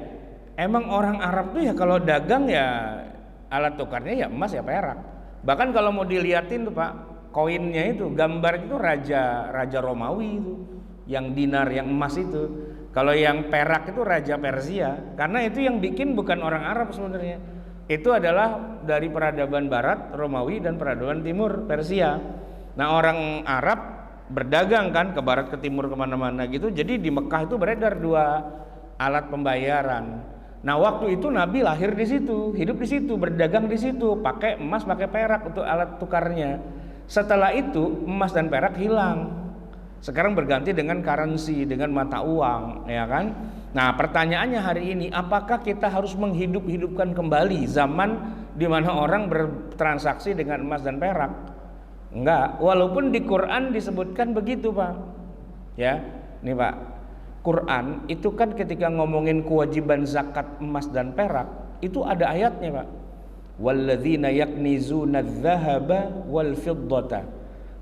Emang orang Arab tuh ya kalau dagang ya alat tukarnya ya emas ya perak. Bahkan kalau mau diliatin tuh, Pak, koinnya itu gambar itu raja Romawi itu, yang dinar yang emas itu. Kalau yang perak itu raja Persia. Karena itu yang bikin bukan orang Arab sebenarnya. Itu adalah dari peradaban barat Romawi dan peradaban timur Persia. Nah, orang Arab berdagang kan ke barat ke timur kemana-mana gitu. Jadi di Mekah itu beredar 2 alat pembayaran. Nah, waktu itu Nabi lahir di situ, hidup di situ, berdagang di situ, pakai emas, pakai perak untuk alat tukarnya. Setelah itu emas dan perak hilang. Sekarang berganti dengan currency, dengan mata uang, ya kan? Nah, pertanyaannya hari ini, apakah kita harus menghidupkan kembali zaman di mana orang bertransaksi dengan emas dan perak? Enggak, walaupun di Quran disebutkan begitu, Pak. Ya, nih Pak, Quran itu kan ketika ngomongin kewajiban zakat emas dan perak, itu ada ayatnya, Pak. Walladzina yaknizuna adz-dzahaba wal fiddata.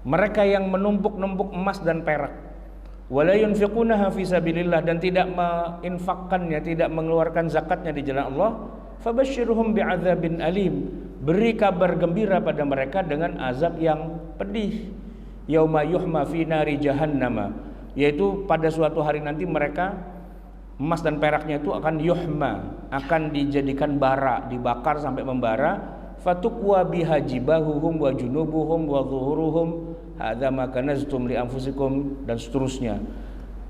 Mereka yang menumpuk-numpuk emas dan perak, wala yunfiqunaha fi sabilillah, dan tidak menginfakkannya, tidak mengeluarkan zakatnya di jalan Allah, fabashshirhum bi'adzabin alim. Beri kabar gembira pada mereka dengan azab yang pedih. Yauma yuhma fi nari jahannama. yaitu pada suatu hari nanti mereka emas dan peraknya itu akan yuhma, akan dijadikan bara, dibakar sampai membara. Fatukwa biha jibahuhum wa junubuhum wa zuhuruhum hadza ma kanaztum li anfusikum, dan seterusnya.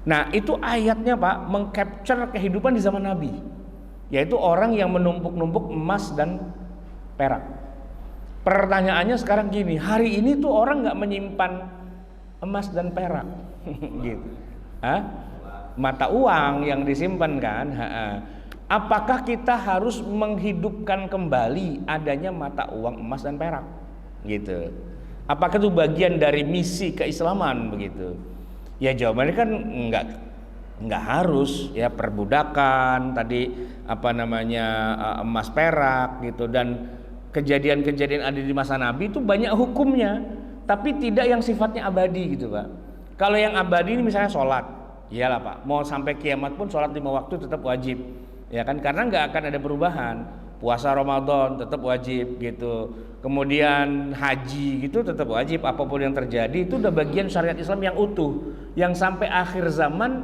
Nah, itu ayatnya Pak mengcapture kehidupan di zaman Nabi, yaitu orang yang menumpuk-numpuk emas dan perak. Pertanyaannya sekarang gini, hari ini tuh orang nggak menyimpan emas dan perak, gitu. Mata uang yang disimpan kan. Apakah kita harus menghidupkan kembali adanya mata uang emas dan perak, gitu? Apakah itu bagian dari misi keislaman begitu? Ya jawabannya kan nggak harus ya. Perbudakan tadi emas perak gitu, dan kejadian-kejadian ada di masa Nabi itu banyak hukumnya, tapi tidak yang sifatnya abadi gitu Pak. Kalau yang abadi ini misalnya sholat, iyalah Pak, mau sampai kiamat pun sholat 5 waktu tetap wajib, ya kan, karena nggak akan ada perubahan. Puasa Ramadan tetap wajib gitu, kemudian haji gitu tetap wajib, apapun yang terjadi itu udah bagian syariat Islam yang utuh, yang sampai akhir zaman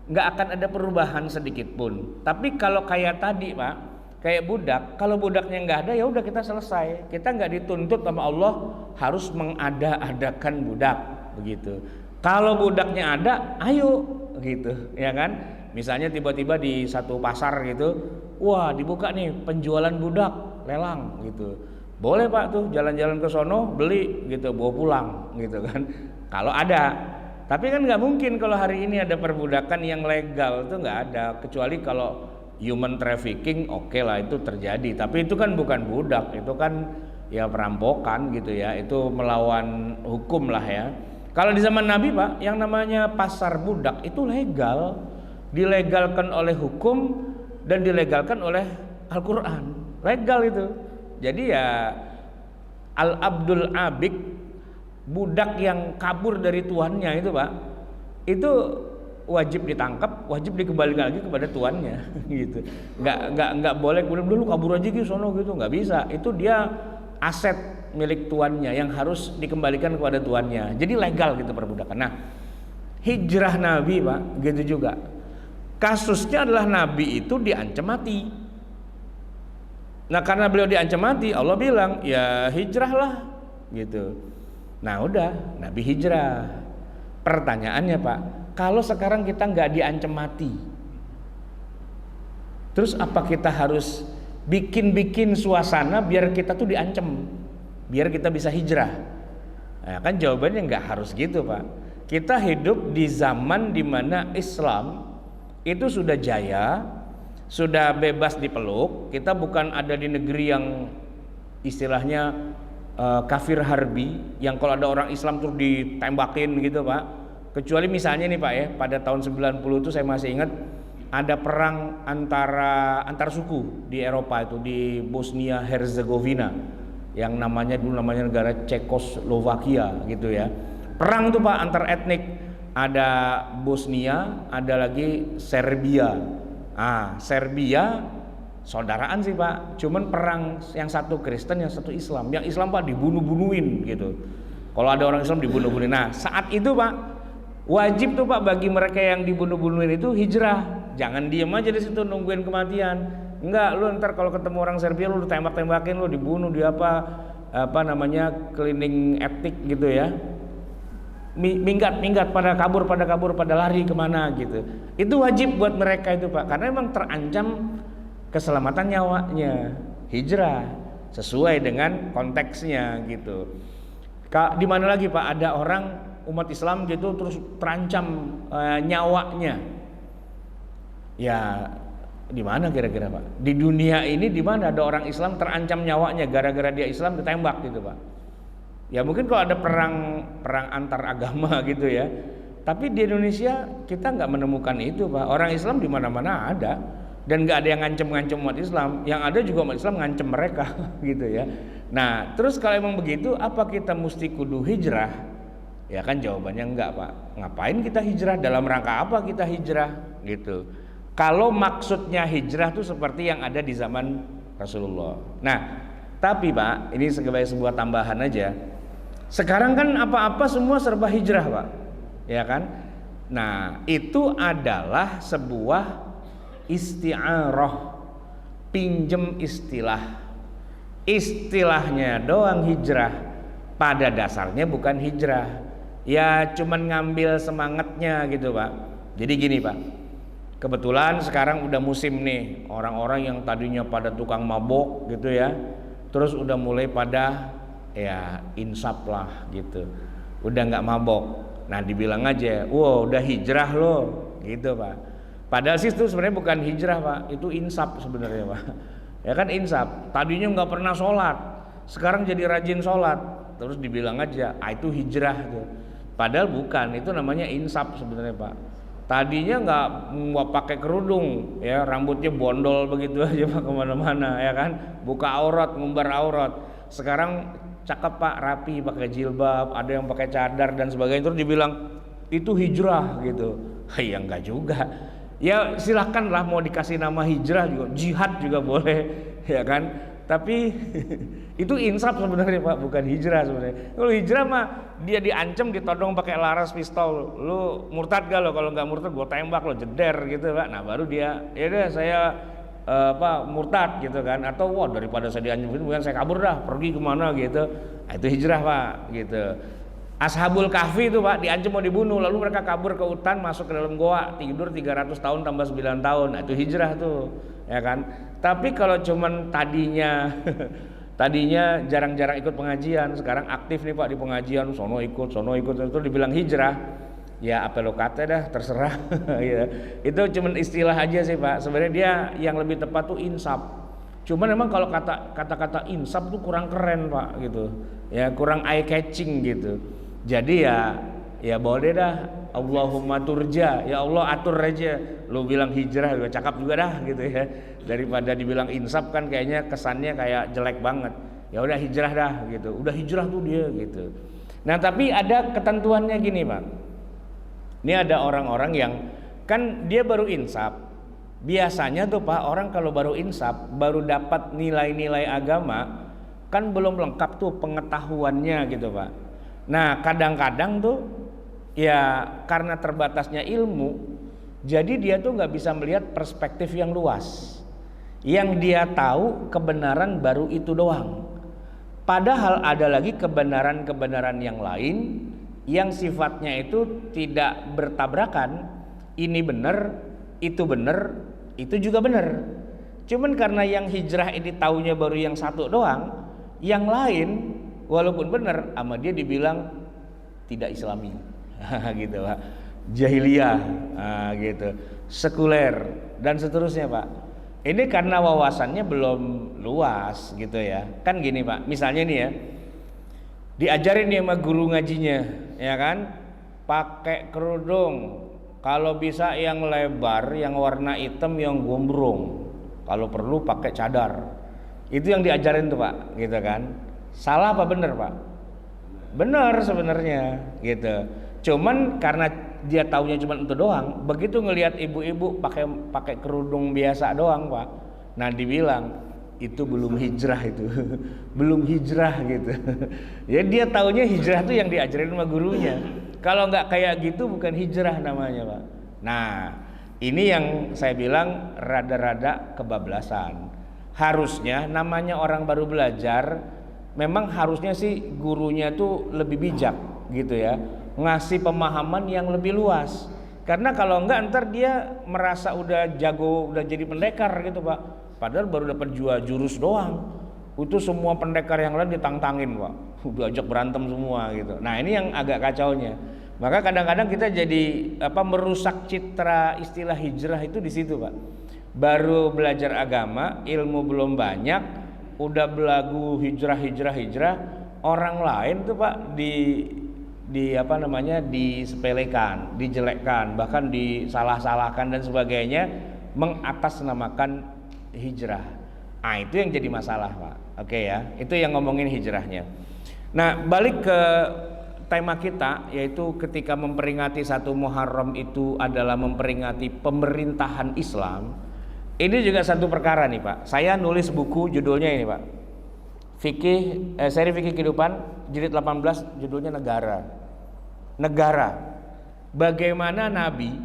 nggak akan ada perubahan sedikit pun. Tapi kalau kayak tadi Pak, kayak budak, kalau budaknya nggak ada ya udah kita selesai, kita nggak dituntut sama Allah harus mengada-adakan budak begitu. Kalau budaknya ada, ayo gitu, ya kan? Misalnya tiba-tiba di satu pasar gitu, wah dibuka nih penjualan budak, lelang gitu. Boleh Pak tuh jalan-jalan ke sono beli gitu, bawa pulang gitu kan. Kalau ada, tapi kan nggak mungkin kalau hari ini ada perbudakan yang legal, itu nggak ada, kecuali kalau human trafficking, oke lah itu terjadi. Tapi itu kan bukan budak, itu kan ya perampokan gitu ya, itu melawan hukum lah ya. Kalau di zaman Nabi Pak, yang namanya pasar budak itu legal, dilegalkan oleh hukum dan dilegalkan oleh Al-Quran, legal itu. Jadi ya al-abdul abik, budak yang kabur dari tuannya itu Pak, itu wajib ditangkap, wajib dikembalikan lagi kepada tuannya gitu. Nggak boleh kemudian dulu kabur aja gitu sono gitu, nggak bisa. Itu dia aset milik tuannya yang harus dikembalikan kepada tuannya. Jadi legal gitu perbudakan. Nah, hijrah Nabi Pak gitu juga. Kasusnya adalah Nabi itu diancam mati. Nah, karena beliau diancam mati, Allah bilang ya hijrahlah gitu. Nah udah, Nabi hijrah. Pertanyaannya Pak, kalau sekarang kita nggak diancam mati, terus apa kita harus bikin suasana biar kita tuh diancam, biar kita bisa hijrah? Nah, kan jawabannya nggak harus gitu Pak. Kita hidup di zaman dimana Islam itu sudah jaya, sudah bebas dipeluk. Kita bukan ada di negeri yang istilahnya kafir harbi, yang kalau ada orang Islam terus ditembakin gitu Pak. Kecuali misalnya nih Pak ya, pada tahun 90 itu saya masih ingat ada perang antar suku di Eropa itu, di Bosnia Herzegovina, yang dulu namanya negara Cekoslovakia gitu ya. Perang tuh Pak antar etnik, ada Bosnia, ada lagi Serbia. Serbia saudaraan sih Pak, cuman perang yang satu Kristen, yang satu Islam. Yang Islam Pak dibunuh-bunuhin gitu. Kalau ada orang Islam dibunuh-bunuhin. Nah saat itu Pak wajib tuh Pak bagi mereka yang dibunuh-bunuhin itu hijrah. Jangan diem aja di situ nungguin kematian. Enggak, lu ntar kalau ketemu orang Serbia lu tembak-tembakin, lu dibunuh, di cleaning etnik gitu ya. Minggat pada kabur pada lari kemana gitu. Itu wajib buat mereka itu Pak, karena memang terancam keselamatan nyawanya. Hijrah sesuai dengan konteksnya gitu. Di mana lagi Pak ada orang umat Islam gitu terus terancam nyawanya? Ya di mana kira-kira Pak? Di dunia ini di mana ada orang Islam terancam nyawanya gara-gara dia Islam ditembak gitu Pak? Ya mungkin kalau ada perang antar agama gitu ya. Tapi di Indonesia kita nggak menemukan itu Pak. Orang Islam di mana-mana ada, dan nggak ada yang ngancem umat Islam. Yang ada juga umat Islam ngancem mereka gitu ya. Nah terus kalau emang begitu, apa kita mesti kudu hijrah? Ya kan jawabannya enggak Pak. Ngapain kita hijrah? Dalam rangka apa kita hijrah gitu? Kalau maksudnya hijrah tuh seperti yang ada di zaman Rasulullah. Nah tapi Pak, ini sebagai sebuah tambahan aja. Sekarang kan apa-apa semua serba hijrah Pak, ya kan? Nah, itu adalah sebuah isti'arah, pinjem istilah. Istilahnya doang hijrah, pada dasarnya bukan hijrah. Ya cuman ngambil semangatnya gitu Pak. Jadi gini Pak, kebetulan sekarang udah musim nih, orang-orang yang tadinya pada tukang mabok gitu ya, terus udah mulai pada ya insaf lah gitu, udah nggak mabok. Nah dibilang aja, wow udah hijrah loh gitu Pak. Padahal sih itu sebenarnya bukan hijrah Pak, itu insaf sebenarnya Pak. Ya kan insaf, tadinya nggak pernah sholat, sekarang jadi rajin sholat, terus dibilang aja, itu hijrah tuh. Padahal bukan, itu namanya insaf sebenarnya Pak. Tadinya nggak pakai kerudung, ya rambutnya bondol begitu aja Pak kemana-mana, ya kan, buka aurat, ngumbar aurat. Sekarang cakep Pak, rapi, pakai jilbab, ada yang pakai cadar dan sebagainya, terus dibilang itu hijrah gitu. Ya enggak juga. Ya silahkanlah mau dikasih nama hijrah juga, jihad juga boleh, ya kan. Tapi itu insaf sebenarnya Pak, bukan hijrah sebenarnya. Kalau hijrah mah dia diancam, ditodong pakai laras pistol, lu murtad gak lo? Kalau nggak murtad gue tembak lo, jeder gitu Pak. Nah baru dia, ya deh saya murtad gitu kan. Atau wah daripada saya diancam gitu, bukan saya kabur dah, pergi kemana gitu. Nah, itu hijrah Pak, gitu. Ashabul Kahfi itu Pak diancam mau dibunuh, lalu mereka kabur ke hutan, masuk ke dalam goa, tidur 300 tahun tambah 9 tahun. Nah, itu hijrah tuh, ya kan. Tapi kalau cuman tadinya jarang-jarang ikut pengajian, sekarang aktif nih Pak di pengajian, sono ikut, itu dibilang hijrah. Ya apa lo kata dah, terserah. Ya. Itu cuman istilah aja sih Pak. Sebenarnya dia yang lebih tepat tuh insaf. Cuman memang kalau kata-kata insaf tuh kurang keren Pak gitu. Ya kurang eye catching gitu. Jadi ya boleh dah, Allahumma turja, ya Allah atur aja. Lu bilang hijrah juga cakap juga dah gitu ya. Daripada dibilang insaf kan kayaknya kesannya kayak jelek banget. Ya udah hijrah dah gitu. Udah hijrah tuh dia gitu. Nah, tapi ada ketentuannya gini, Pak. Ini ada orang-orang yang kan dia baru insaf. Biasanya tuh Pak, orang kalau baru insaf, baru dapat nilai-nilai agama, kan belum lengkap tuh pengetahuannya gitu Pak. Nah kadang-kadang tuh ya karena terbatasnya ilmu, jadi dia tuh nggak bisa melihat perspektif yang luas. Yang dia tahu kebenaran baru itu doang. Padahal ada lagi kebenaran-kebenaran yang lain yang sifatnya itu tidak bertabrakan. Ini benar, itu juga benar. Cuman karena yang hijrah ini taunya baru yang satu doang, yang lain walaupun benar sama dia dibilang tidak Islami. Gitu Pak. Jahiliyah, gitu. Sekuler dan seterusnya Pak. Ini karena wawasannya belum luas gitu ya. Kan gini Pak, misalnya nih ya, diajarin nih sama guru ngajinya, ya kan, pakai kerudung, kalau bisa yang lebar, yang warna hitam, yang gombrong, kalau perlu pakai cadar. Itu yang diajarin tuh Pak, gitu kan. Salah apa benar Pak? Benar sebenarnya, gitu. Cuman karena dia taunya cuma itu doang, begitu ngelihat ibu-ibu pakai kerudung biasa doang Pak, nah dibilang itu belum hijrah itu. Belum hijrah gitu. Ya dia taunya hijrah tuh yang diajarin sama gurunya. Kalau nggak kayak gitu bukan hijrah namanya Pak. Nah ini yang saya bilang rada-rada kebablasan. Harusnya namanya orang baru belajar, memang harusnya sih gurunya tuh lebih bijak gitu ya, ngasih pemahaman yang lebih luas. Karena kalau enggak ntar dia merasa udah jago, udah jadi pendekar gitu Pak. Padahal baru dapat jurus doang. Itu semua pendekar yang lain ditantangin Pak. Diajak berantem semua gitu. Nah ini yang agak kacaunya. Maka kadang-kadang kita jadi merusak citra istilah hijrah itu di situ Pak. Baru belajar agama, ilmu belum banyak, udah belagu hijrah, orang lain tuh Pak disepelekan, dijelekkan, bahkan disalah-salahkan dan sebagainya, mengatasnamakan hijrah. Ah itu yang jadi masalah Pak. Oke ya, itu yang ngomongin hijrahnya. Nah balik ke tema kita, yaitu ketika memperingati 1 Muharram itu adalah memperingati pemerintahan Islam. Ini juga satu perkara nih Pak. Saya nulis buku judulnya ini Pak, seri fikih kehidupan jilid 18, judulnya negara. bagaimana Nabi,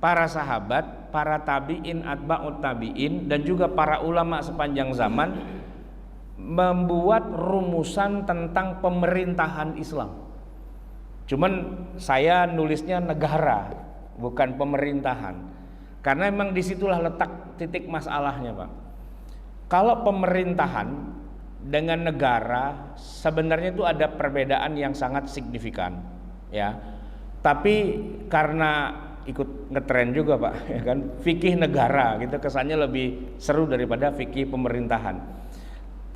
para sahabat, para tabi'in, atba'ut tabi'in, dan juga para ulama sepanjang zaman membuat rumusan tentang pemerintahan Islam. Cuman saya nulisnya negara, bukan pemerintahan, karena memang disitulah letak titik masalahnya, Pak. Kalau pemerintahan dengan negara sebenarnya itu ada perbedaan yang sangat signifikan, ya. Tapi karena ikut ngetren juga, Pak, ya kan, fikih negara gitu kesannya lebih seru daripada fikih pemerintahan.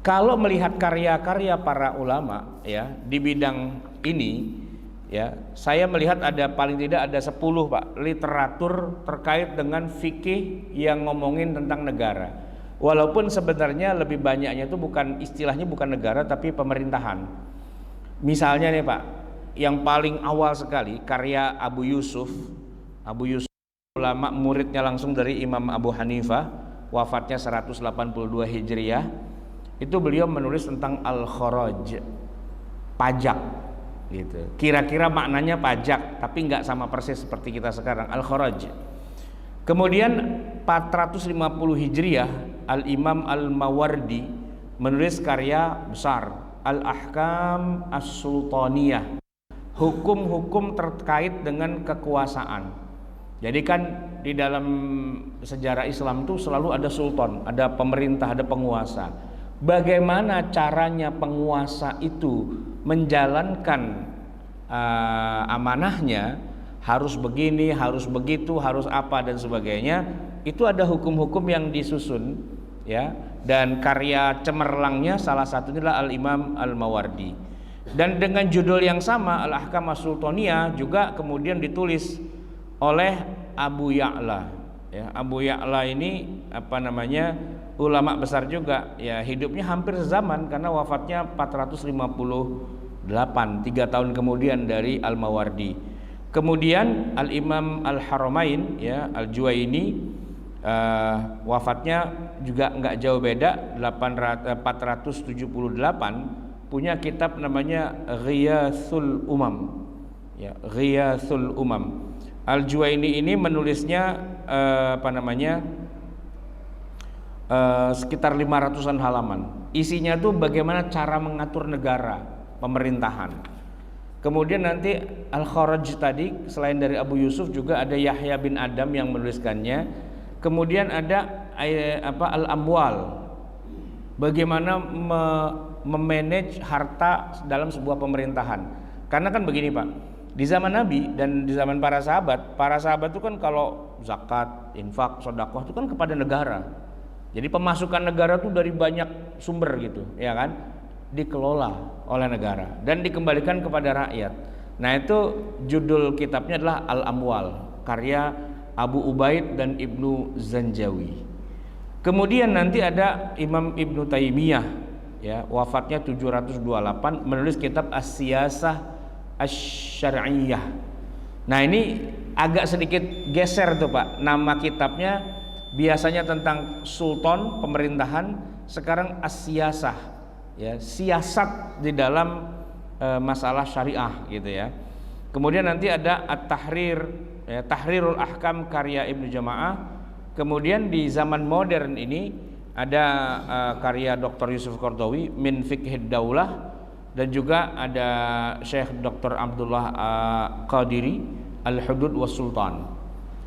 Kalau melihat karya-karya para ulama, ya, di bidang ini, ya, saya melihat ada paling tidak ada 10, Pak, literatur terkait dengan fikih yang ngomongin tentang negara. Walaupun sebenarnya lebih banyaknya itu bukan istilahnya, bukan negara tapi pemerintahan. Misalnya nih, Pak, yang paling awal sekali karya Abu Yusuf ulama muridnya langsung dari Imam Abu Hanifah, wafatnya 182 Hijriah. Itu beliau menulis tentang al-kharaj, pajak gitu. Kira-kira maknanya pajak, tapi nggak sama persis seperti kita sekarang, al-kharaj. Kemudian 450 Hijriah, Al-Imam Al-Mawardi menulis karya besar, Al-Ahkam As-Sultaniyah, hukum-hukum terkait dengan kekuasaan. Jadi kan di dalam sejarah Islam itu selalu ada sultan, ada pemerintah, ada penguasa. Bagaimana caranya penguasa itu menjalankan amanahnya, harus begini, harus begitu, harus apa dan sebagainya. Itu ada hukum-hukum yang disusun, ya. Dan karya cemerlangnya salah satunya adalah Al-Imam Al-Mawardi. Dan dengan judul yang sama, Al-Ahkam As-Sultaniyah, juga kemudian ditulis oleh Abu Ya'la, ya. Abu Ya'la ini ulama besar juga, ya, hidupnya hampir sezaman karena wafatnya 458, 3 tahun kemudian dari Al-Mawardi. Kemudian Al-Imam Al-Haramain, ya, Al-Juwaini, wafatnya juga nggak jauh beda, 478, punya kitab namanya Ghiyathul Umam, ya, Ghiyathul Umam. Al-Juwaini ini menulisnya sekitar 500-an halaman. Isinya tuh bagaimana cara mengatur negara, pemerintahan. Kemudian nanti Al-Kharaj tadi, selain dari Abu Yusuf juga ada Yahya bin Adam yang menuliskannya. Kemudian ada Al-Amwal, bagaimana memanage harta dalam sebuah pemerintahan. Karena kan begini, Pak, di zaman Nabi dan di zaman para sahabat itu kan kalau zakat, infak, sedekah itu kan kepada negara. Jadi pemasukan negara tuh dari banyak sumber gitu, ya kan? Dikelola oleh negara dan dikembalikan kepada rakyat. Nah, itu judul kitabnya adalah Al-Amwal, karya Abu Ubaid dan Ibnu Zanjawi. Kemudian nanti ada Imam Ibnu Taimiyah, ya, wafatnya 728, menulis kitab As-Siyasah Asy-Syar'iyyah. Nah, ini agak sedikit geser tuh, Pak, nama kitabnya. Biasanya tentang sultan, pemerintahan, sekarang As-Siyasah, ya, siasat di dalam masalah syariah gitu, ya. Kemudian nanti ada At-Tahrir, ya, Tahrirul Ahkam karya Ibnu Jamaah. Kemudian di zaman modern ini ada karya Dr. Yusuf Qardawi, Min Fiqhid Daulah, dan juga ada Syekh Dr. Abdullah Qadiri, Al-Hudud was Sultan.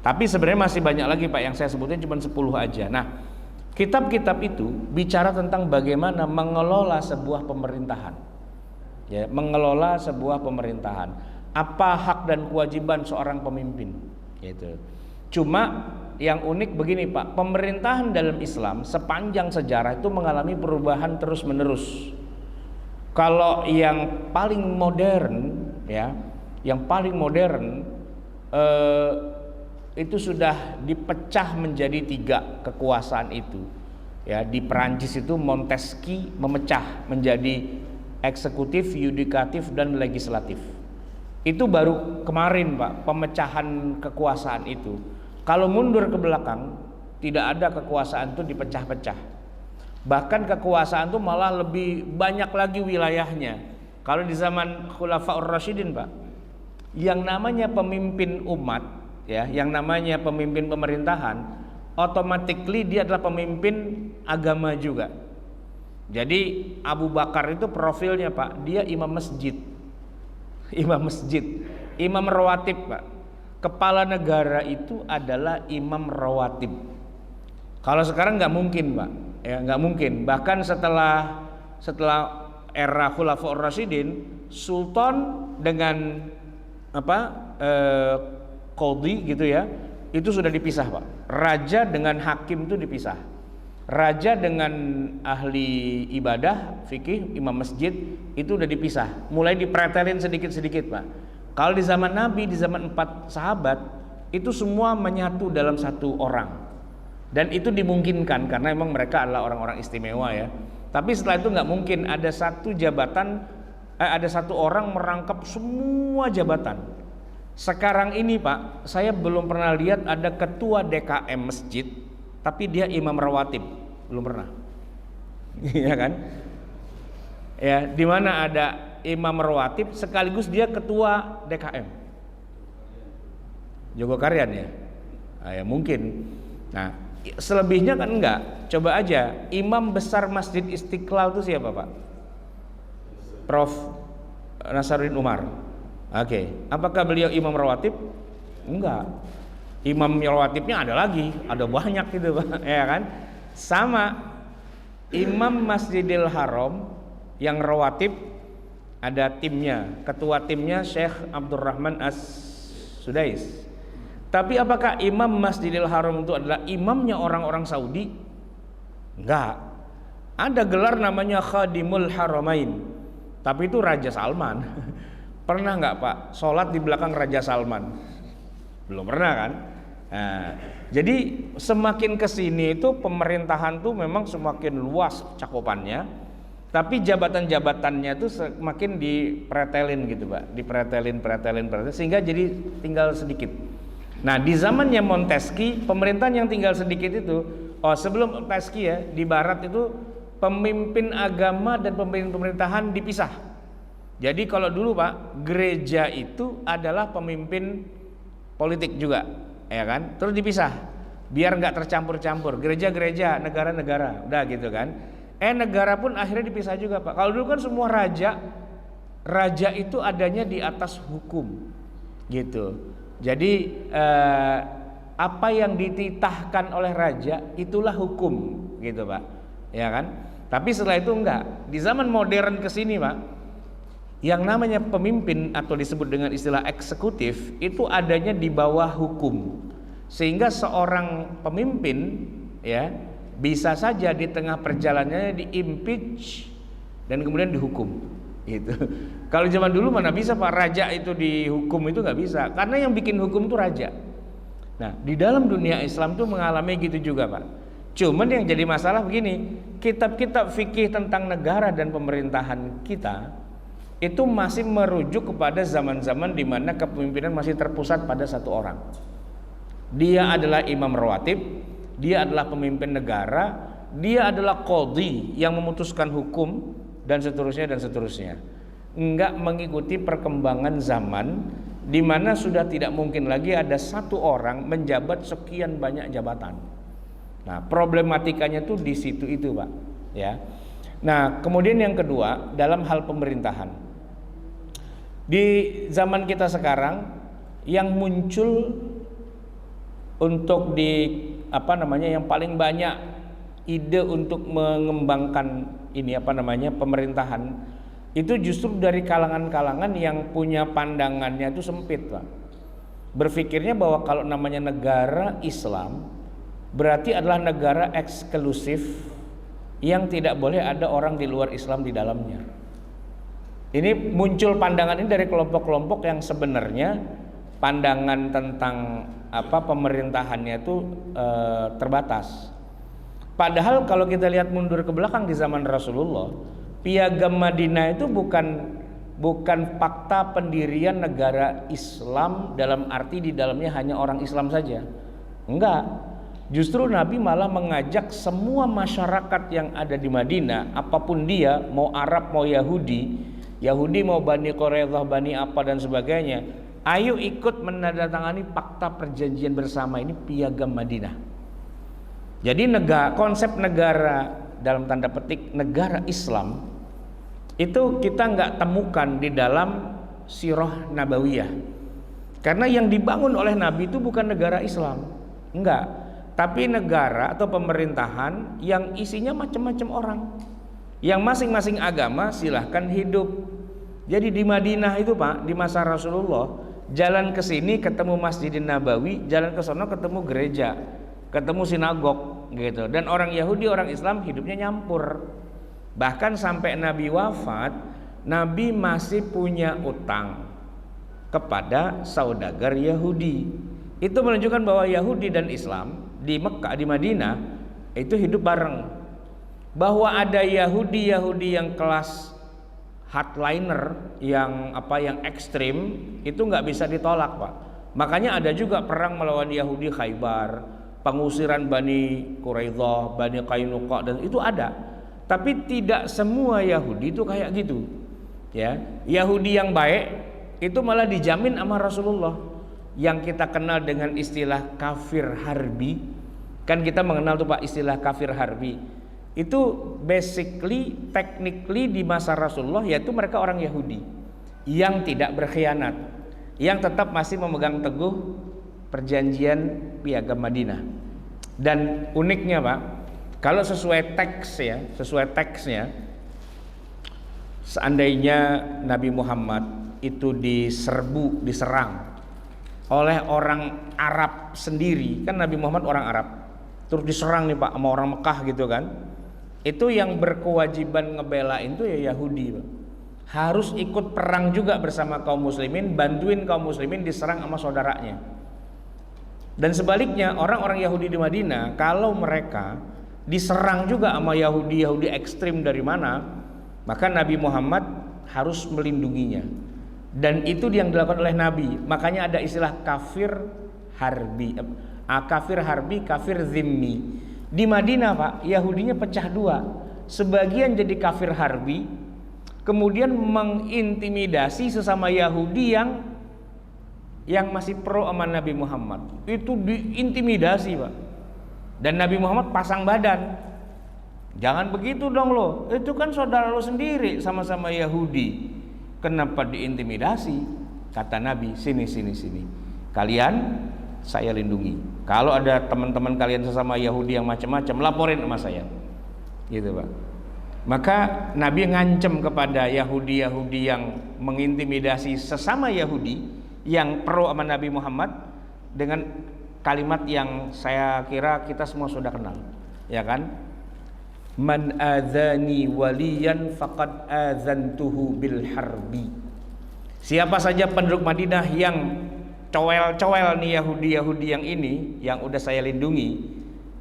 Tapi sebenarnya masih banyak lagi, Pak, yang saya sebutin cuma 10 aja. Nah, kitab-kitab itu bicara tentang bagaimana mengelola sebuah pemerintahan, ya, mengelola sebuah pemerintahan. Apa hak dan kewajiban seorang pemimpin, gitu. Cuma yang unik begini, Pak, pemerintahan dalam Islam sepanjang sejarah itu mengalami perubahan terus-menerus. Kalau yang paling modern, ya, yang paling modern itu sudah dipecah menjadi 3 kekuasaan itu, ya. Di Perancis itu Montesquieu memecah menjadi eksekutif, yudikatif, dan legislatif. Itu baru kemarin, Pak, pemecahan kekuasaan itu. Kalau mundur ke belakang, tidak ada kekuasaan itu dipecah-pecah. Bahkan kekuasaan itu malah lebih banyak lagi wilayahnya. Kalau di zaman Khulafaur Rasyidin, Pak, Yang namanya pemimpin umat, ya, yang namanya pemimpin pemerintahan, automatically dia adalah pemimpin agama juga. Jadi Abu Bakar itu profilnya Pak, dia imam masjid, imam rawatib Pak. Kepala negara itu adalah imam rawatib. Kalau sekarang nggak mungkin Pak, ya nggak mungkin. Bahkan setelah era Khulafaur Rasyidin, sultan dengan qadhi gitu ya, itu sudah dipisah Pak. Raja dengan hakim itu dipisah. Raja dengan ahli ibadah, fikih, imam masjid itu udah dipisah. Mulai dipretelin sedikit-sedikit Pak. Kalau di zaman Nabi, di zaman 4 sahabat, itu semua menyatu dalam satu orang. Dan itu dimungkinkan karena memang mereka adalah orang-orang istimewa ya. Tapi setelah itu nggak mungkin ada satu jabatan, ada satu orang merangkap semua jabatan. Sekarang ini Pak, saya belum pernah lihat ada ketua DKM masjid tapi dia imam rawatib, belum pernah. Iya kan? Ya, di mana ada imam rawatib sekaligus dia ketua DKM. Jogokarian ya? Nah, ya mungkin. Nah, selebihnya kan enggak. Coba aja, imam besar Masjid Istiqlal itu siapa Pak? Prof. Nasaruddin Umar. Oke, apakah beliau imam rawatib? Enggak. Imam rawatibnya ada lagi, ada banyak gitu Pak, ya kan? Sama Imam Masjidil Haram yang rawatib ada timnya, ketua timnya Syekh Abdurrahman As-Sudais. Tapi apakah Imam Masjidil Haram itu adalah imamnya orang-orang Saudi? Enggak. Ada gelar namanya Khadimul Haramain. Tapi itu Raja Salman. Pernah nggak Pak sholat di belakang Raja Salman? Belum pernah kan? Nah, jadi semakin kesini itu pemerintahan tuh memang semakin luas cakupannya, tapi jabatan-jabatannya tuh semakin dipretelin gitu Pak, dipretelin sehingga jadi tinggal sedikit. Nah di zamannya Montesquieu pemerintahan yang tinggal sedikit itu, sebelum Montesquieu ya, di Barat itu pemimpin agama dan pemimpin pemerintahan dipisah. Jadi kalau dulu Pak, gereja itu adalah pemimpin politik juga, ya kan? Terus dipisah, biar nggak tercampur-campur. Gereja-gereja, negara-negara, udah gitu kan? Negara pun akhirnya dipisah juga Pak. Kalau dulu kan semua raja itu adanya di atas hukum, gitu. Jadi apa yang dititahkan oleh raja itulah hukum, gitu Pak, ya kan? Tapi setelah itu enggak. Di zaman modern kesini Pak, yang namanya pemimpin atau disebut dengan istilah eksekutif itu adanya di bawah hukum, sehingga seorang pemimpin ya bisa saja di tengah perjalanannya diimpeach dan kemudian dihukum gitu. Kalau zaman dulu mana bisa Pak, raja itu dihukum, itu nggak bisa karena yang bikin hukum itu raja. Nah di dalam dunia Islam tuh mengalami gitu juga Pak. Cuman yang jadi masalah begini, kitab-kitab fikih tentang negara dan pemerintahan kita itu masih merujuk kepada zaman-zaman di mana kepemimpinan masih terpusat pada satu orang. Dia adalah imam rawatib, dia adalah pemimpin negara, dia adalah qadhi yang memutuskan hukum dan seterusnya. Enggak mengikuti perkembangan zaman di mana sudah tidak mungkin lagi ada satu orang menjabat sekian banyak jabatan. Nah, problematikanya tuh di situ itu, Pak, ya. Nah, kemudian yang kedua, dalam hal pemerintahan. Di zaman kita sekarang yang muncul untuk yang paling banyak ide untuk mengembangkan pemerintahan itu justru dari kalangan-kalangan yang punya pandangannya itu sempit, Pak. Berpikirnya bahwa kalau namanya negara Islam berarti adalah negara eksklusif yang tidak boleh ada orang di luar Islam di dalamnya. Ini muncul pandangan ini dari kelompok-kelompok yang sebenarnya pandangan tentang pemerintahannya itu terbatas. Padahal kalau kita lihat mundur ke belakang di zaman Rasulullah, Piagam Madinah itu bukan fakta pendirian negara Islam dalam arti di dalamnya hanya orang Islam saja. Enggak. Justru Nabi malah mengajak semua masyarakat yang ada di Madinah, apapun dia, mau Arab mau Yahudi mau Bani Quraidah, Bani apa dan sebagainya, ayo ikut menandatangani fakta perjanjian bersama ini, Piagam Madinah. Jadi konsep negara dalam tanda petik negara Islam itu kita nggak temukan di dalam sirah nabawiyah, karena yang dibangun oleh Nabi itu bukan negara Islam, enggak, tapi negara atau pemerintahan yang isinya macam-macam orang, yang masing-masing agama silahkan hidup. Jadi di Madinah itu Pak, di masa Rasulullah, jalan ke sini ketemu Masjidin Nabawi, jalan ke sana ketemu gereja, ketemu sinagog gitu. Dan orang Yahudi, orang Islam hidupnya nyampur. Bahkan sampai Nabi wafat, Nabi masih punya utang kepada saudagar Yahudi. Itu menunjukkan bahwa Yahudi dan Islam di Mekah, di Madinah itu hidup bareng. Bahwa ada Yahudi yang kelas hardliner, yang ekstrim, itu nggak bisa ditolak Pak. Makanya ada juga perang melawan Yahudi Khaybar, pengusiran Bani Quraidah, Bani Qainuqa, dan itu ada. Tapi tidak semua Yahudi itu kayak gitu. Ya, Yahudi yang baik itu malah dijamin sama Rasulullah, yang kita kenal dengan istilah kafir harbi. Kan kita mengenal tuh Pak istilah kafir harbi. Itu basically, technically di masa Rasulullah, yaitu mereka orang Yahudi yang tidak berkhianat, yang tetap masih memegang teguh perjanjian Piagam Madinah. Dan uniknya Pak, kalau sesuai teksnya, seandainya Nabi Muhammad itu diserang oleh orang Arab sendiri, kan Nabi Muhammad orang Arab, terus diserang nih Pak sama orang Mekah gitu kan, itu yang berkewajiban ngebelain itu ya Yahudi Pak. Harus ikut perang juga bersama kaum muslimin, bantuin kaum muslimin diserang sama saudaranya. Dan sebaliknya orang-orang Yahudi di Madinah, kalau mereka diserang juga sama Yahudi ekstrim dari mana, maka Nabi Muhammad harus melindunginya. Dan itu yang dilakukan oleh Nabi. Makanya ada istilah kafir harbi, kafir zimmi. Di Madinah Pak, Yahudinya pecah dua. Sebagian jadi kafir harbi, kemudian mengintimidasi sesama Yahudi yang masih pro sama Nabi Muhammad. Itu diintimidasi Pak. Dan Nabi Muhammad pasang badan. Jangan begitu dong lo. Itu kan saudara lo sendiri, sama-sama Yahudi. Kenapa diintimidasi? Kata Nabi, sini. Kalian saya lindungi. Kalau ada teman-teman kalian sesama Yahudi yang macam-macam, laporin sama saya. Gitu Pak. Maka Nabi ngancem kepada Yahudi yang mengintimidasi sesama Yahudi yang pro sama Nabi Muhammad dengan kalimat yang saya kira kita semua sudah kenal, ya kan? Man adzani waliyan faqad adzantuhu bil harbi. Siapa saja penduduk Madinah yang cowel nih Yahudi yang ini, yang udah saya lindungi,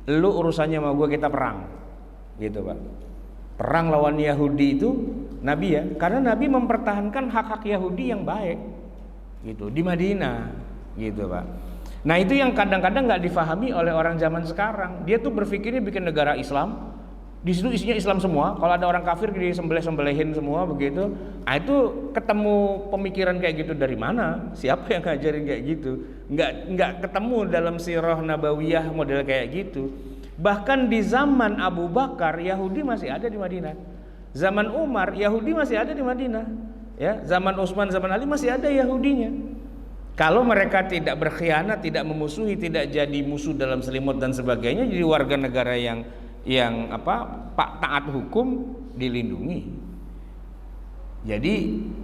lu urusannya sama gue, kita perang. Gitu Pak. Perang lawan Yahudi itu Nabi ya, karena Nabi mempertahankan hak-hak Yahudi yang baik. Gitu di Madinah, gitu Pak. Nah itu yang kadang-kadang nggak difahami oleh orang zaman sekarang. Dia tuh berpikirnya bikin negara Islam, di situ isinya Islam semua. Kalau ada orang kafir disembelih-sembelihin semua begitu. Nah itu ketemu pemikiran kayak gitu dari mana? Siapa yang ngajarin kayak gitu? Nggak ketemu dalam sirah nabawiyah model kayak gitu. Bahkan di zaman Abu Bakar Yahudi masih ada di Madinah. Zaman Umar Yahudi masih ada di Madinah. Ya, zaman Utsman, zaman Ali masih ada Yahudinya. Kalau mereka tidak berkhianat, tidak memusuhi, tidak jadi musuh dalam selimut dan sebagainya, jadi warga negara yang taat hukum, dilindungi. Jadi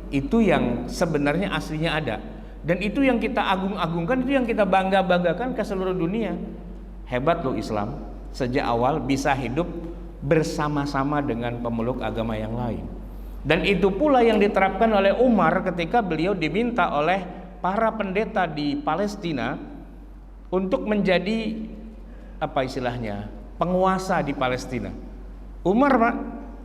itu yang sebenarnya aslinya ada, dan itu yang kita agung-agungkan, itu yang kita bangga-banggakan ke seluruh dunia. Hebat loh Islam, sejak awal bisa hidup bersama-sama dengan pemeluk agama yang lain. Dan itu pula yang diterapkan oleh Umar ketika beliau diminta oleh para pendeta di Palestina untuk menjadi penguasa di Palestina. Umar Pak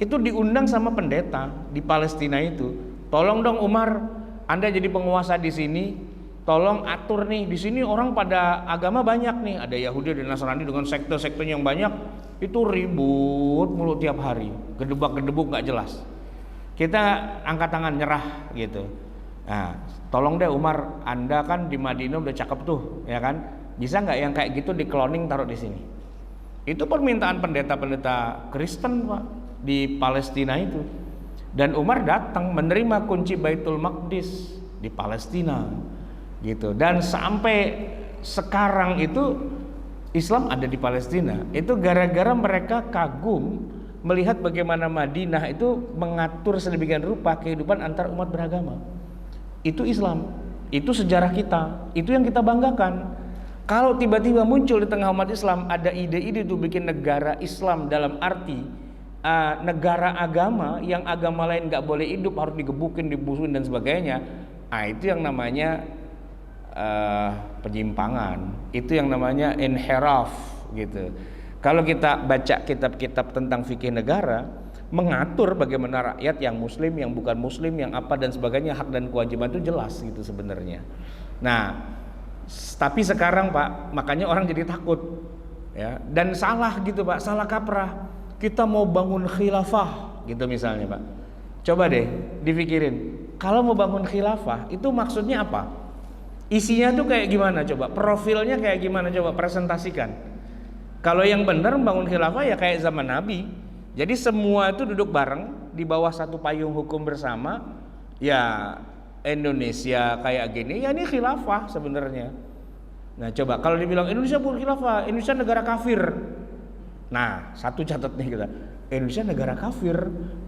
itu diundang sama pendeta di Palestina itu, tolong dong Umar, Anda jadi penguasa di sini, tolong atur nih, di sini orang pada agama banyak nih, ada Yahudi dan Nasrani dengan sekte-sekte yang banyak, itu ribut mulu tiap hari, gedebak-gedebuk nggak jelas. Kita angkat tangan nyerah gitu. Nah, tolong deh Umar, Anda kan di Madinah udah cakep tuh, ya kan? Bisa nggak yang kayak gitu di cloning taruh di sini? Itu permintaan pendeta-pendeta Kristen Pak di Palestina itu. Dan Umar datang menerima kunci Baitul Maqdis di Palestina, gitu. Dan sampai sekarang itu Islam ada di Palestina. Itu gara-gara mereka kagum melihat bagaimana Madinah itu mengatur sedemikian rupa kehidupan antar umat beragama. Itu Islam, itu sejarah kita, itu yang kita banggakan. Kalau tiba-tiba muncul di tengah umat Islam ada ide-ide tuh bikin negara Islam dalam arti negara agama yang agama lain nggak boleh hidup, harus digebukin, dibusuin dan sebagainya. Itu yang namanya penyimpangan, itu yang namanya inhiraf gitu. Kalau kita baca kitab-kitab tentang fikih negara, mengatur bagaimana rakyat yang muslim, yang bukan muslim, yang apa dan sebagainya, hak dan kewajiban itu jelas gitu sebenarnya. Nah, tapi sekarang Pak, makanya orang jadi takut ya, dan salah gitu Pak, salah kaprah. Kita mau bangun khilafah gitu misalnya Pak. Coba deh dipikirin, kalau mau bangun khilafah itu maksudnya apa? Isinya tuh kayak gimana coba? Profilnya kayak gimana coba, presentasikan. Kalau yang benar bangun khilafah ya kayak zaman Nabi. Jadi semua itu duduk bareng di bawah satu payung hukum bersama. Ya Indonesia kayak gini, ya ini khilafah sebenarnya. Nah coba kalau dibilang Indonesia bukan khilafah, Indonesia negara kafir. Nah satu catat nih kita, Indonesia negara kafir.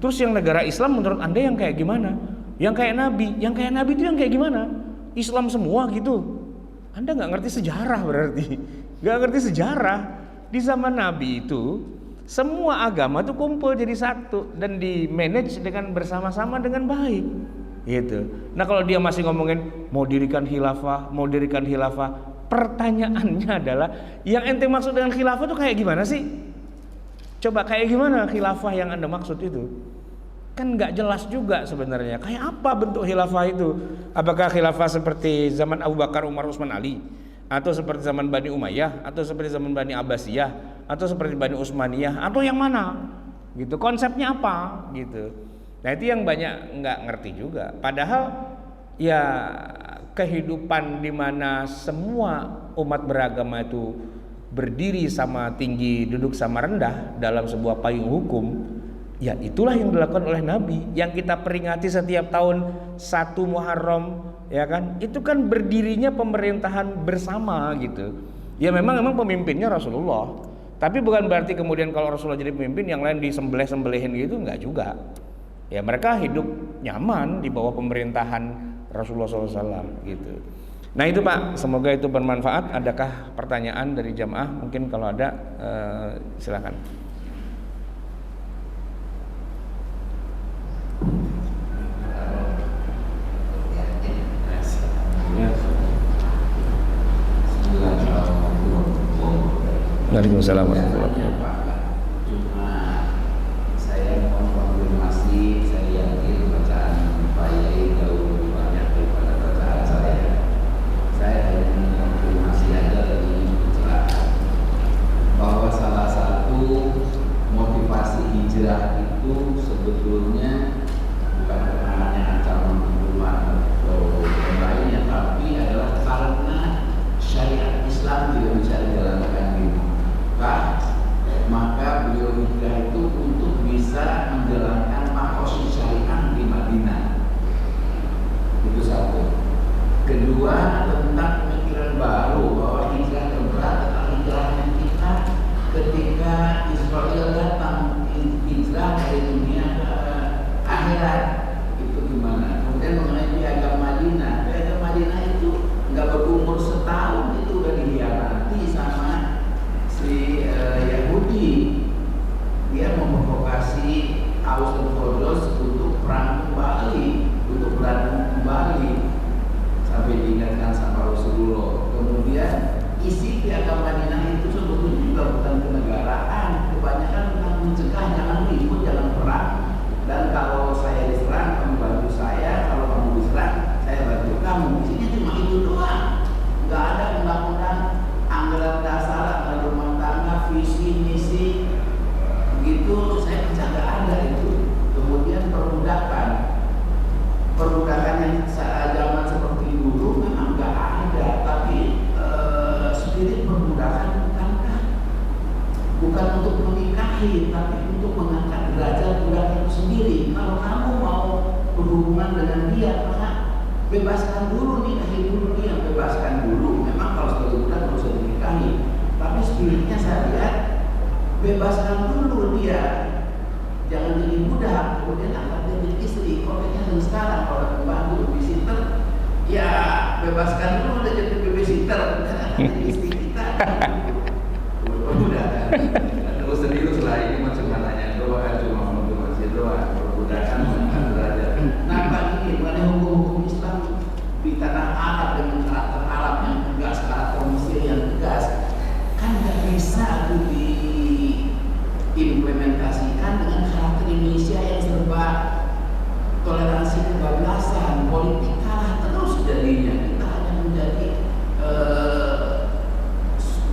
Terus yang negara Islam menurut Anda yang kayak gimana? Yang kayak Nabi, yang kayak Nabi itu yang kayak gimana? Islam semua gitu. Anda nggak ngerti sejarah berarti, nggak ngerti sejarah. Di zaman Nabi itu semua agama itu kumpul jadi satu dan di manage dengan bersama-sama dengan baik gitu. Nah kalau dia masih ngomongin mau dirikan khilafah, pertanyaannya adalah yang ente maksud dengan khilafah itu kayak gimana sih? Coba kayak gimana khilafah yang Anda maksud itu? Kan nggak jelas juga sebenarnya. Kayak apa bentuk khilafah itu? Apakah khilafah seperti zaman Abu Bakar, Umar, Utsman, Ali? Atau seperti zaman Bani Umayyah? Atau seperti zaman Bani Abbasiyah? Atau seperti Bani Utsmaniyah? Atau yang mana? Gitu. Konsepnya apa? Gitu. Nah itu yang banyak nggak ngerti juga. Padahal ya kehidupan di mana semua umat beragama itu berdiri sama tinggi, duduk sama rendah dalam sebuah payung hukum, ya itulah yang dilakukan oleh Nabi. Yang kita peringati setiap tahun 1 Muharram, ya kan? Itu kan berdirinya pemerintahan bersama gitu. Ya memang pemimpinnya Rasulullah. Tapi bukan berarti kemudian kalau Rasulullah jadi pemimpin yang lain disembelih-sembelihin gitu, enggak juga. Ya mereka hidup nyaman di bawah pemerintahan Rasulullah SAW gitu. Nah itu Pak, semoga itu bermanfaat. Adakah pertanyaan dari jamaah? Mungkin kalau ada silakan. Waalaikumsalam warahmatullahi wabarakatuh. Cuma saya mohon konfirmasi, saya yakin bacaan Pak Yai jauh lebih banyak daripada bacaan saya. Saya hanya mengkonfirmasi aja dari pencerahan bahwa salah satu motivasi hijrah itu sebetulnya bukan karena ancaman pembunuhan atau yang lainnya, tapi adalah karena syariat Islam tidak bisa dijalankan di maka beliau hijrah itu untuk bisa menjalankan maqasid syariah di Madinah. Itu satu. Kedua, tentang pemikiran baru bahwa hijrah terberat adalah hijrahnya kita ketika Israel datang, hijrah dari dunia ke akhirat. Itu gimana? Kemudian mengenai piagam Madinah, piagam Madinah itu nggak berumur setahun itu udah dihianati sama si Yahudi. Dia memprovokasi Aus dan Khazraj untuk perang kembali, untuk berantem kembali, sampai diingatkan sama Rasulullah. Kemudian isi piagam Madinah itu sebetulnya juga bukan kenegaraan, kebanyakan tentang mencegah jangan ribut, jangan perang. Dan kalau saya diserang, kamu bantu saya. Kalau kamu diserang, saya bantu kamu. Isinya cuma itu doang. Nggak ada undang-undang anggaran dasar, anggaran rumah tangga, visi misi begitu. Saya baca nggak ada itu. Kemudian perbudakan yang bukan untuk menikahi, tapi untuk mengangkat derajat budak itu sendiri. Kalau kamu mau berhubungan dengan dia, maka bebaskan dulu, nikahi dulu dia, bebaskan dulu. Memang kalau sebagai budak harus dinikahi, tapi spiritnya saya lihat bebaskan dulu dia, jangan jadi budak, kemudian angkat dia jadi istri. Konteksnya dan sekarang kalau pembantu babysitter, ya bebaskan dulu udah jadi babysitter, dan angkat jadi istri kita. Udah kan, terus serius lah, ini macam nanya doa, cuma motivasi doa, perbudakan mengangkat derajat. Nah Pak, ini mengenai hukum-hukum Islam di tanah Arab dengan karakter Arab yang tegas, karakter Mesir yang tegas, kan nggak bisa tuh diimplementasikan dengan karakter Indonesia yang serba toleransi kebablasan, politik kalah terus jadinya. Kita hanya menjadi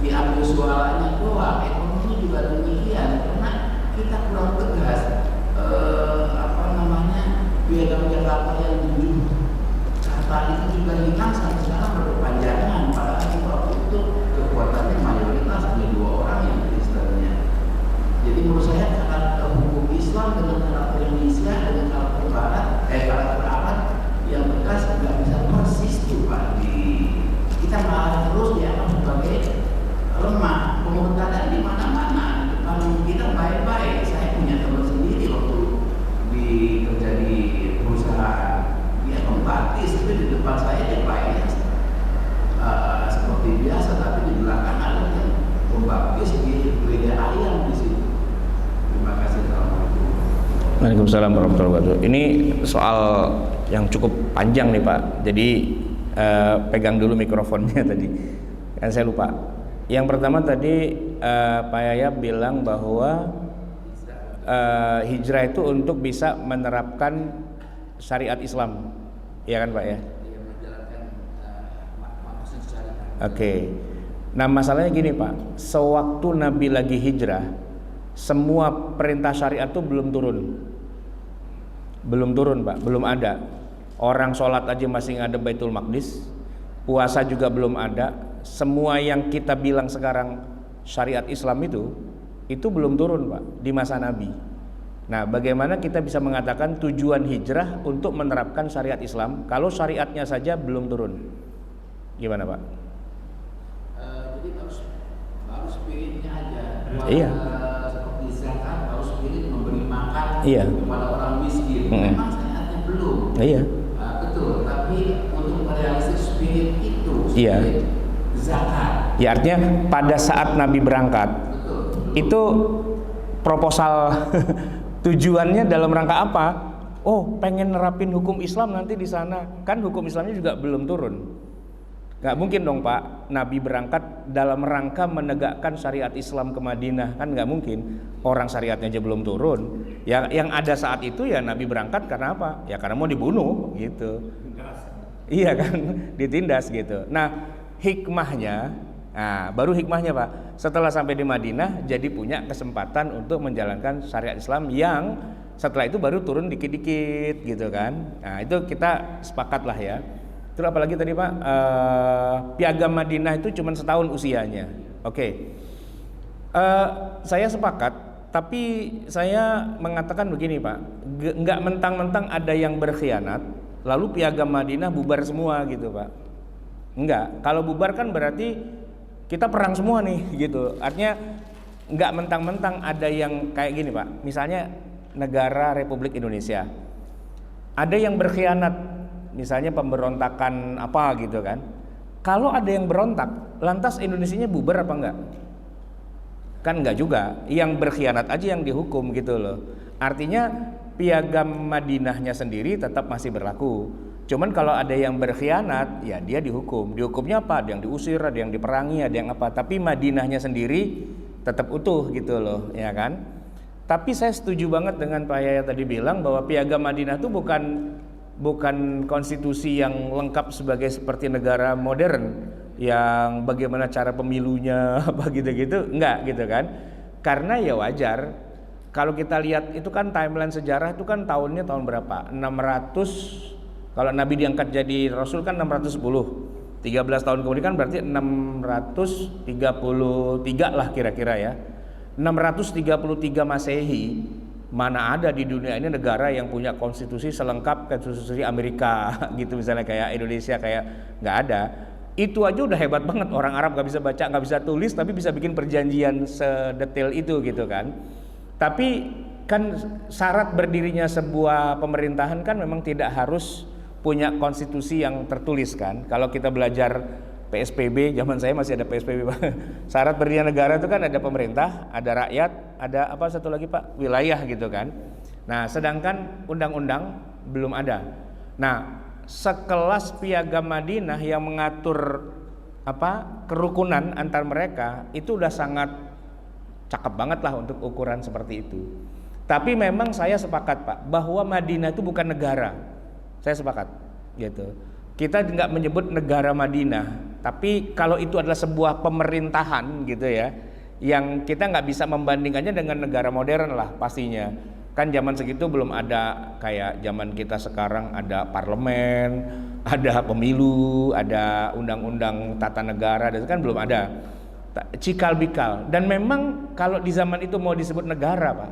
diambil suaranya doang, ekonomi juga demikian, karena kita kurang tegas. Piagam Jakarta yang 7 kata itu juga hilang sampai sekarang berkepanjangan, padahal itu waktu itu kekuatannya mayoritas hanya 2 orang yang Kristennya. Jadi menurut saya karakter hukum Islam dengan karakter Indonesia dengan karakter Barat, karakter Arab yang tegas nggak bisa persis tuh Pak. Kita malah terus dianggap sebagai lemah. Pemerintahan di mana-mana. Kalau kita baik-baik, saya punya teman sendiri waktu kerja di perusahaan, dia membaptis, tapi di depan saya dia baiknya seperti biasa, tapi di belakang ada yang membaptis di gereja ayam di situ. Terima kasih. Assalamualaikum. Waalaikumsalam warahmatullahi wabarakatuh. Ini soal yang cukup panjang nih Pak. Jadi pegang dulu mikrofonnya tadi. Kan saya lupa. Yang pertama tadi Pak Yaya bilang bahwa hijrah itu untuk bisa menerapkan syariat Islam, ya kan Pak ya? Oke. Nah masalahnya gini Pak, sewaktu Nabi lagi hijrah, semua perintah syariat itu belum turun Pak, belum ada. Orang sholat aja masih ada Baitul Maqdis, puasa juga belum ada. Semua yang kita bilang sekarang syariat Islam itu belum turun Pak di masa Nabi. Nah bagaimana kita bisa mengatakan tujuan hijrah untuk menerapkan syariat Islam kalau syariatnya saja belum turun? Gimana Pak? Jadi baru spiritnya aja. Iya. Seperti zakat, baru spirit memberi makan kepada orang miskin. Memang syariatnya belum. Iya. Betul. Tapi untuk merealisasi spirit itu, spirit zakat. Ya artinya pada saat Nabi berangkat, itu proposal tujuannya dalam rangka apa? Oh, pengen nerapin hukum Islam nanti di sana. Kan hukum Islamnya juga belum turun. Gak mungkin dong Pak, Nabi berangkat dalam rangka menegakkan syariat Islam ke Madinah. Kan gak mungkin, orang syariatnya aja belum turun. Yang ada saat itu ya Nabi berangkat karena apa? Ya karena mau dibunuh gitu. Iya kan, ditindas gitu. Nah hikmahnya, baru hikmahnya Pak, setelah sampai di Madinah jadi punya kesempatan untuk menjalankan syariat Islam yang setelah itu baru turun dikit-dikit gitu kan. Nah itu kita sepakat lah ya. Terus apalagi tadi Pak, Piagam Madinah itu cuma setahun usianya. Oke. Saya sepakat, tapi saya mengatakan begini Pak, nggak mentang-mentang ada yang berkhianat lalu Piagam Madinah bubar semua gitu Pak. Enggak, kalau bubar kan berarti kita perang semua nih gitu. Artinya enggak mentang-mentang ada yang kayak gini Pak. Misalnya negara Republik Indonesia, ada yang berkhianat, misalnya pemberontakan apa gitu kan. Kalau ada yang berontak, lantas Indonesianya bubar apa enggak? Kan enggak juga. Yang berkhianat aja yang dihukum gitu loh. Artinya Piagam Madinahnya sendiri tetap masih berlaku. Cuman kalau ada yang berkhianat, ya dia dihukum. Dihukumnya apa? Ada yang diusir, ada yang diperangi, ada yang apa. Tapi Madinahnya sendiri tetap utuh gitu loh, ya kan? Tapi saya setuju banget dengan Pak Yaya tadi bilang bahwa Piagam Madinah itu bukan konstitusi yang lengkap seperti negara modern yang bagaimana cara pemilunya apa gitu-gitu, enggak gitu kan? Karena ya wajar. Kalau kita lihat itu kan timeline sejarah itu kan tahunnya tahun berapa? 600. Kalau Nabi diangkat jadi Rasul kan 610, 13 tahun kemudian kan berarti 633 lah kira-kira ya. 633 Masehi, mana ada di dunia ini negara yang punya konstitusi selengkap konstitusi Amerika gitu misalnya, kayak Indonesia, kayak nggak ada. Itu aja udah hebat banget, orang Arab nggak bisa baca, nggak bisa tulis, tapi bisa bikin perjanjian sedetail itu gitu kan. Tapi kan syarat berdirinya sebuah pemerintahan kan memang tidak harus punya konstitusi yang tertulis kan. Kalau kita belajar PSBB, zaman saya masih ada PSBB Pak. Syarat berdirinya negara itu kan ada pemerintah, ada rakyat, ada apa satu lagi Pak, wilayah gitu kan. Nah, sedangkan undang-undang belum ada. Nah, sekelas Piagam Madinah yang mengatur apa kerukunan antar mereka itu udah sangat cakep banget lah untuk ukuran seperti itu. Tapi memang saya sepakat Pak bahwa Madinah itu bukan negara. Saya sepakat gitu. Kita nggak menyebut negara Madinah, tapi kalau itu adalah sebuah pemerintahan gitu ya, yang kita nggak bisa membandingkannya dengan negara modern lah pastinya. Kan zaman segitu belum ada kayak zaman kita sekarang, ada parlemen, ada pemilu, ada undang-undang tata negara, dan itu kan belum ada. Cikal bikal. Dan memang kalau di zaman itu mau disebut negara Pak,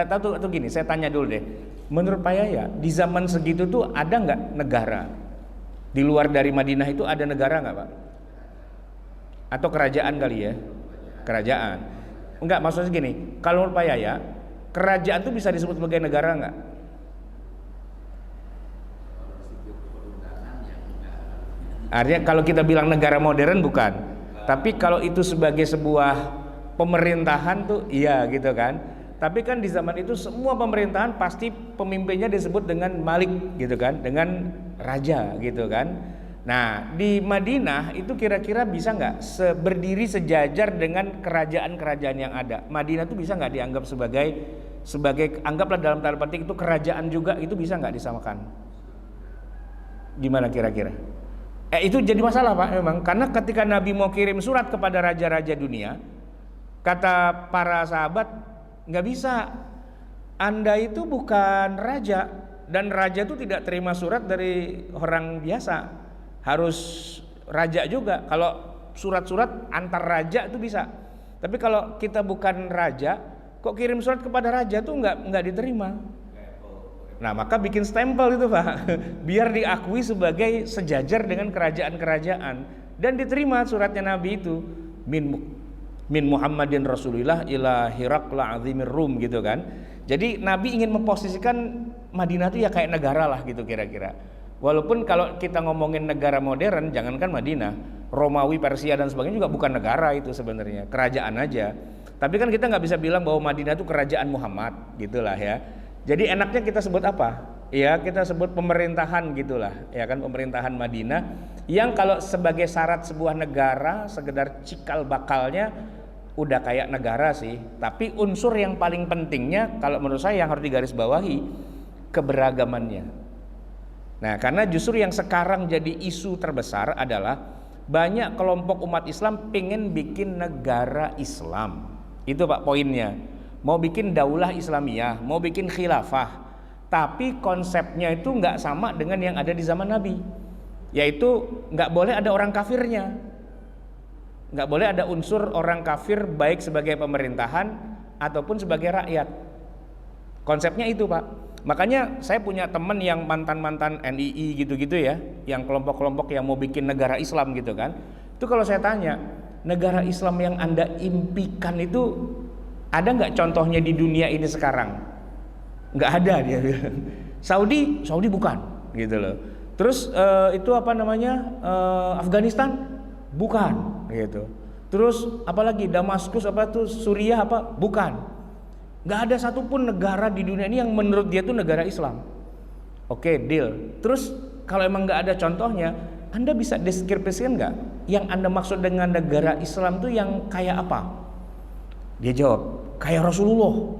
atau gini, saya tanya dulu deh, menurut Pak Yaya di zaman segitu tuh ada nggak negara? Di luar dari Madinah itu ada negara nggak Pak? Atau kerajaan kali ya? Kerajaan. Enggak, maksudnya gini, kalau menurut Pak Yaya, kerajaan itu bisa disebut sebagai negara nggak? Artinya kalau kita bilang negara modern bukan, tapi kalau itu sebagai sebuah pemerintahan tuh iya gitu kan. Tapi kan di zaman itu semua pemerintahan pasti pemimpinnya disebut dengan malik gitu kan, dengan raja gitu kan. Nah di Madinah itu kira-kira bisa nggak berdiri sejajar dengan kerajaan-kerajaan yang ada? Madinah itu bisa nggak dianggap sebagai anggaplah dalam tanda petik itu kerajaan juga, itu bisa nggak disamakan? Gimana kira-kira? Itu jadi masalah Pak memang, karena ketika Nabi mau kirim surat kepada raja-raja dunia, kata para sahabat, nggak bisa, Anda itu bukan raja, dan raja itu tidak terima surat dari orang biasa, harus raja juga. Kalau surat-surat antar raja itu bisa, tapi kalau kita bukan raja, kok kirim surat kepada raja tuh nggak diterima. Nah maka bikin stempel itu Pak, biar diakui sebagai sejajar dengan kerajaan-kerajaan, dan diterima suratnya Nabi itu, min Muhammadin Rasulillah ila Hirakla azimir Rum gitu kan. Jadi Nabi ingin memposisikan Madinah itu ya kayak negara lah gitu kira-kira. Walaupun kalau kita ngomongin negara modern, jangankan Madinah, Romawi, Persia dan sebagainya juga bukan negara itu sebenarnya, kerajaan aja. Tapi kan kita nggak bisa bilang bahwa Madinah itu kerajaan Muhammad gitulah ya. Jadi enaknya kita sebut apa? Ya kita sebut pemerintahan gitulah, ya kan, pemerintahan Madinah yang kalau sebagai syarat sebuah negara sekedar cikal bakalnya udah kayak negara sih, tapi unsur yang paling pentingnya kalau menurut saya yang harus digarisbawahi keberagamannya. Nah, karena justru yang sekarang jadi isu terbesar adalah banyak kelompok umat Islam pengen bikin negara Islam. Itu Pak poinnya. Mau bikin daulah Islamiyah, mau bikin khilafah, tapi konsepnya itu nggak sama dengan yang ada di zaman Nabi, yaitu nggak boleh ada orang kafirnya, nggak boleh ada unsur orang kafir baik sebagai pemerintahan ataupun sebagai rakyat. Konsepnya itu Pak. Makanya saya punya teman yang mantan-mantan NII gitu-gitu ya, yang kelompok-kelompok yang mau bikin negara Islam gitu kan. Itu kalau saya tanya, negara Islam yang Anda impikan itu ada nggak contohnya di dunia ini sekarang? Nggak ada, dia bilang. Saudi bukan gitu loh. Terus itu apa namanya, Afghanistan bukan gitu. Terus apalagi Damaskus apa tuh, Suriah apa bukan. Nggak ada satupun negara di dunia ini yang menurut dia tuh negara Islam. Oke, deal. Terus kalau emang nggak ada contohnya, Anda bisa deskripsikan nggak yang Anda maksud dengan negara Islam tuh yang kayak apa? Dia jawab, kayak Rasulullah.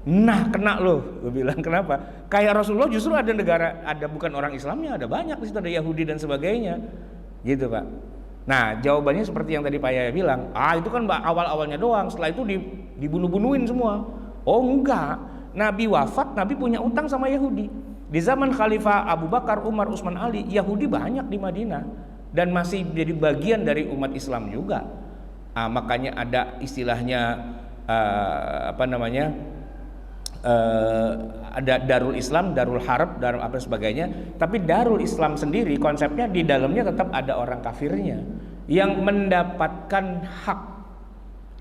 Nah kena loh, gue bilang kenapa? Kayak Rasulullah justru ada negara, ada bukan orang Islamnya, ada banyak di situ, ada Yahudi dan sebagainya, gitu Pak. Nah jawabannya seperti yang tadi Pak Yaya bilang, itu kan awal-awalnya doang, setelah itu dibunuh-bunuhin semua. Oh enggak, Nabi wafat, Nabi punya utang sama Yahudi. Di zaman Khalifah Abu Bakar, Umar, Utsman, Ali, Yahudi banyak di Madinah dan masih jadi bagian dari umat Islam juga. Makanya ada istilahnya apa namanya, ada Darul Islam, Darul Harb, Darul apa sebagainya. Tapi Darul Islam sendiri konsepnya di dalamnya tetap ada orang kafirnya yang mendapatkan hak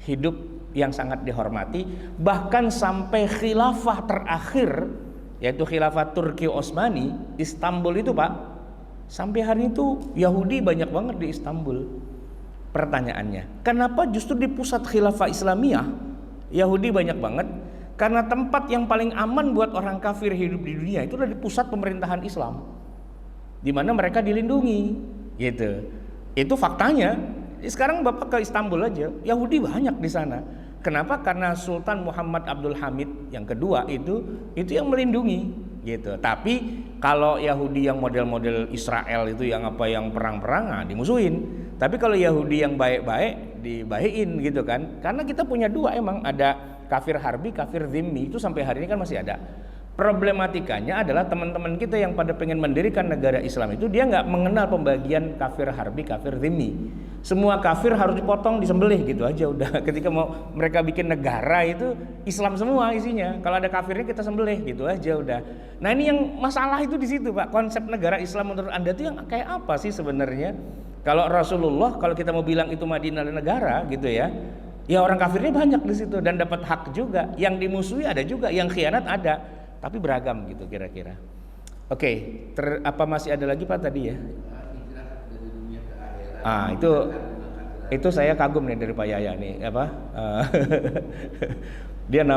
hidup yang sangat dihormati, bahkan sampai khilafah terakhir yaitu khilafah Turki Utsmani Istanbul itu Pak, sampai hari itu Yahudi banyak banget di Istanbul. Pertanyaannya, kenapa justru di pusat khilafah Islamiyah Yahudi banyak banget? Karena tempat yang paling aman buat orang kafir hidup di dunia itu adalah di pusat pemerintahan Islam, di mana mereka dilindungi, gitu. Itu faktanya. Sekarang Bapak ke Istanbul aja, Yahudi banyak di sana. Kenapa? Karena Sultan Muhammad Abdul Hamid yang kedua itu yang melindungi, gitu. Tapi kalau Yahudi yang model-model Israel itu yang apa, yang perang-perang, dimusuhin. Tapi kalau Yahudi yang baik-baik dibaikin, gitu kan. Karena kita punya dua, emang ada kafir harbi, kafir zimmi, itu sampai hari ini kan masih ada. Problematikanya adalah teman-teman kita yang pada pengen mendirikan negara Islam itu dia nggak mengenal pembagian kafir harbi, kafir zimmi. Semua kafir harus dipotong, disembelih gitu aja udah. Ketika mau mereka bikin negara itu Islam semua isinya. Kalau ada kafirnya kita sembelih gitu aja udah. Nah ini yang masalah itu di situ Pak. Konsep negara Islam menurut Anda itu yang kayak apa sih sebenarnya? Kalau Rasulullah, kalau kita mau bilang itu Madinah negara gitu ya, ya orang kafirnya banyak di situ dan dapat hak juga. Yang dimusuhi ada juga, yang khianat ada, tapi beragam gitu kira-kira. Oke, apa masih ada lagi Pak tadi ya? Itu saya kagum nih dari Pak Yaya nih apa? Dia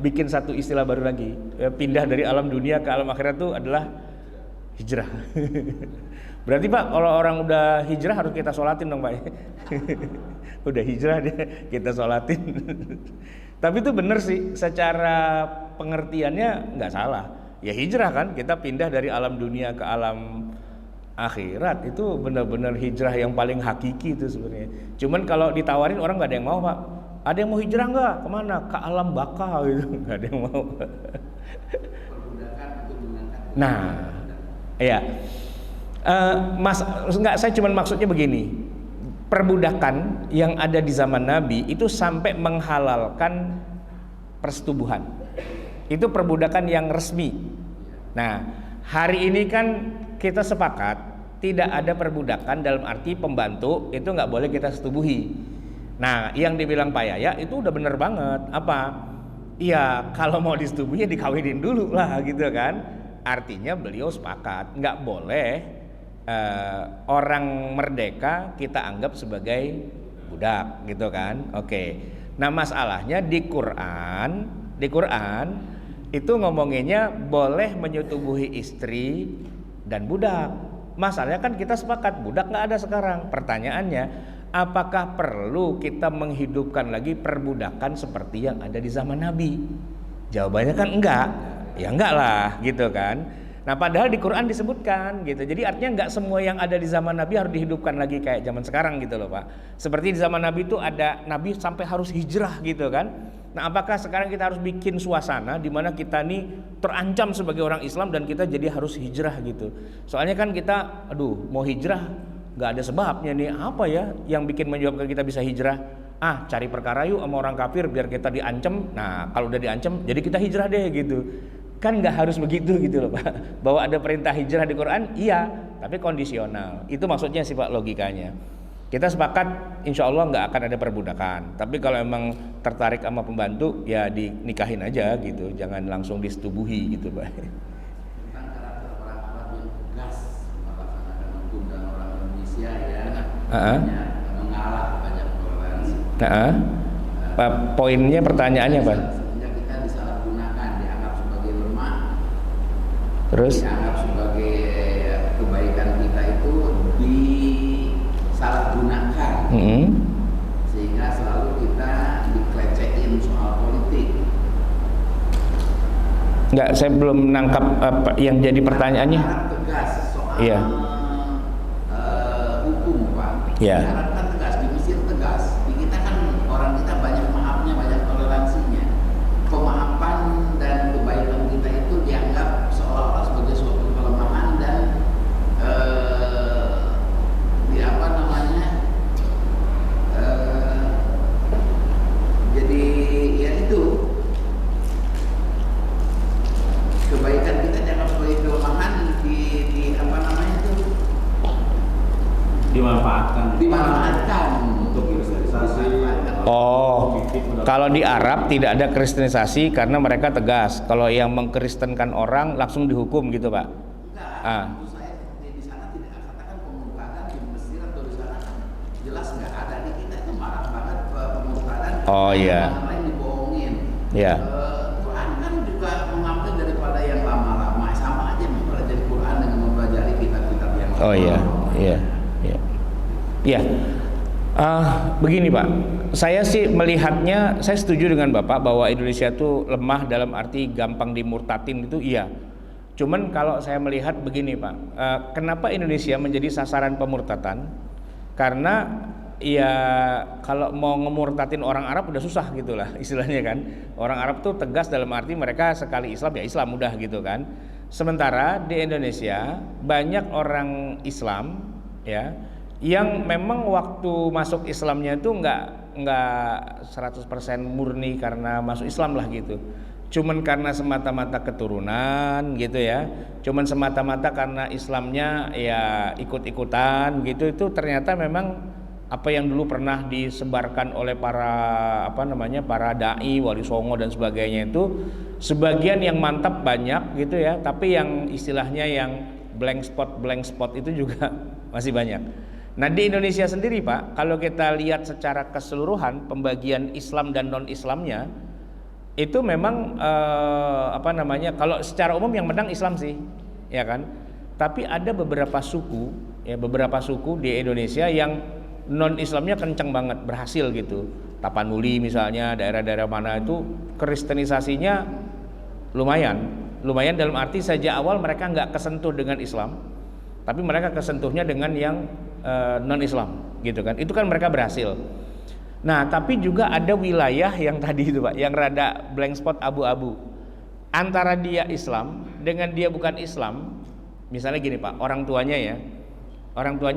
bikin satu istilah baru lagi, pindah dari alam dunia ke alam akhirat itu adalah hijrah. Berarti Pak kalau orang udah hijrah harus kita sholatin dong Pak. Udah hijrah dia kita sholatin. Tapi itu bener sih, secara pengertiannya nggak salah. Ya hijrah kan, kita pindah dari alam dunia ke alam akhirat, itu benar-benar hijrah yang paling hakiki itu sebenarnya. Cuman kalau ditawarin orang nggak ada yang mau Pak. Ada yang mau hijrah nggak? Kemana? Ke alam baka gitu, nggak ada yang mau. Nah, ya, saya cuman maksudnya begini. Perbudakan yang ada di zaman Nabi itu sampai menghalalkan persetubuhan. Itu perbudakan yang resmi. Nah, hari ini kan kita sepakat tidak ada perbudakan dalam arti pembantu itu nggak boleh kita setubuhi. Nah, yang dibilang Pak Yaya itu udah bener banget. Apa? Iya, kalau mau disetubuhi dikawinin dulu lah gitu kan. Artinya beliau sepakat nggak boleh orang merdeka kita anggap sebagai budak gitu kan. Oke. Nah, masalahnya di Quran itu ngomonginnya boleh menyetubuhi istri dan budak. Masalahnya kan kita sepakat budak nggak ada sekarang. Pertanyaannya, apakah perlu kita menghidupkan lagi perbudakan seperti yang ada di zaman Nabi? Jawabannya kan enggak. Ya enggak lah gitu kan. Nah padahal di Quran disebutkan gitu. Jadi artinya enggak semua yang ada di zaman Nabi harus dihidupkan lagi kayak zaman sekarang gitu loh Pak. Seperti di zaman Nabi itu ada Nabi sampai harus hijrah gitu kan. Nah apakah sekarang kita harus bikin suasana di mana kita nih terancam sebagai orang Islam dan kita jadi harus hijrah gitu. Soalnya kan kita mau hijrah nggak ada sebabnya nih, apa ya yang bikin menyebabkan kita bisa hijrah? Cari perkara yuk sama orang kafir biar kita diancam. Nah kalau udah diancam jadi kita hijrah deh gitu. Kan nggak harus begitu gitu loh Pak. Bahwa ada perintah hijrah di Quran iya, tapi kondisional. Itu maksudnya sih Pak logikanya. Kita sepakat insya Allah nggak akan ada perbudakan. Tapi kalau emang tertarik sama pembantu ya dinikahin aja gitu, jangan langsung disetubuhi gitu Pak. Tentang karakter orang Arab yang tegas melaksanakan hukum dan orang Indonesia ya mengalah banyak toleransi. Poinnya pertanyaannya Pak. Sehingga kita disalahgunakan, dianggap sebagai lemah, terus dianggap sebagai kebaikan kita itu disalahgunakan, sehingga selalu kita dikelecehin soal politik. Enggak, saya belum nangkap apa yang jadi pertanyaannya. Arab tegas soal hukum Pak. Iya. Arab kan tegas, di Mesir tegas. Di kita kan orang kita banyak maafnya, banyak toleransinya. Pemaafan dan kebaikan kita itu dianggap seolah-olah sebagai suatu kelemahan dan jadi Kalau di Arab tidak ada kristenisasi karena mereka tegas. Kalau yang mengkristenkan orang langsung dihukum gitu, Pak. Enggak, menurut saya seperti di sana tidak katakan pemurtadan di Mesir atau di sana kan jelas nggak ada. Di kita itu marah banget pemurtadan. Oh iya. Yang lain dibohongin. Iya. Quran kan juga mengambil daripada yang lama-lama, sama aja mempelajari Quran dengan mempelajari kitab-kitab yang lama. Oh iya, iya, iya. Iya. Begini Pak, saya sih melihatnya, saya setuju dengan Bapak bahwa Indonesia itu lemah dalam arti gampang dimurtatin itu iya. Cuman kalau saya melihat begini Pak, kenapa Indonesia menjadi sasaran pemurtatan? Karena ya kalau mau ngemurtatin orang Arab udah susah gitulah istilahnya kan. Orang Arab tuh tegas dalam arti mereka sekali Islam ya Islam udah gitu kan. Sementara di Indonesia banyak orang Islam ya yang memang waktu masuk Islamnya itu nggak 100% murni karena masuk Islam lah gitu. Cuman karena semata-mata keturunan gitu ya. Cuman semata-mata karena Islamnya ya ikut-ikutan gitu, itu ternyata memang apa yang dulu pernah disebarkan oleh para para dai, wali songo dan sebagainya itu sebagian yang mantap banyak gitu ya, tapi yang istilahnya yang blank spot itu juga masih banyak. Nah di Indonesia sendiri Pak, kalau kita lihat secara keseluruhan pembagian Islam dan non Islamnya itu memang kalau secara umum yang menang Islam sih, ya kan. Tapi ada beberapa suku di Indonesia yang non Islamnya kencang banget, berhasil gitu. Tapanuli misalnya, daerah-daerah mana itu kristenisasinya lumayan dalam arti sejak awal mereka nggak kesentuh dengan Islam, tapi mereka kesentuhnya dengan yang non Islam gitu kan. Itu kan mereka berhasil. Nah tapi juga ada wilayah yang tadi itu Pak, yang rada blank spot abu-abu antara dia Islam dengan dia bukan Islam. Misalnya gini Pak, orang tuanya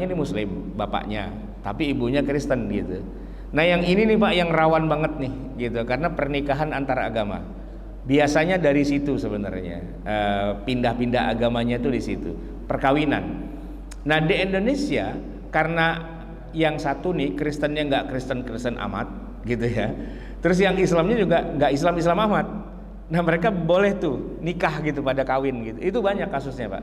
ini Muslim bapaknya, tapi ibunya Kristen gitu. Nah yang ini nih Pak yang rawan banget nih gitu, karena pernikahan antara agama biasanya dari situ sebenarnya, pindah-pindah agamanya tuh di situ, perkawinan. Nah di Indonesia karena yang satu nih Kristennya nggak Kristen amat gitu ya, terus yang Islamnya juga nggak Islam amat. Nah mereka boleh tuh nikah gitu pada kawin gitu. Itu banyak kasusnya Pak.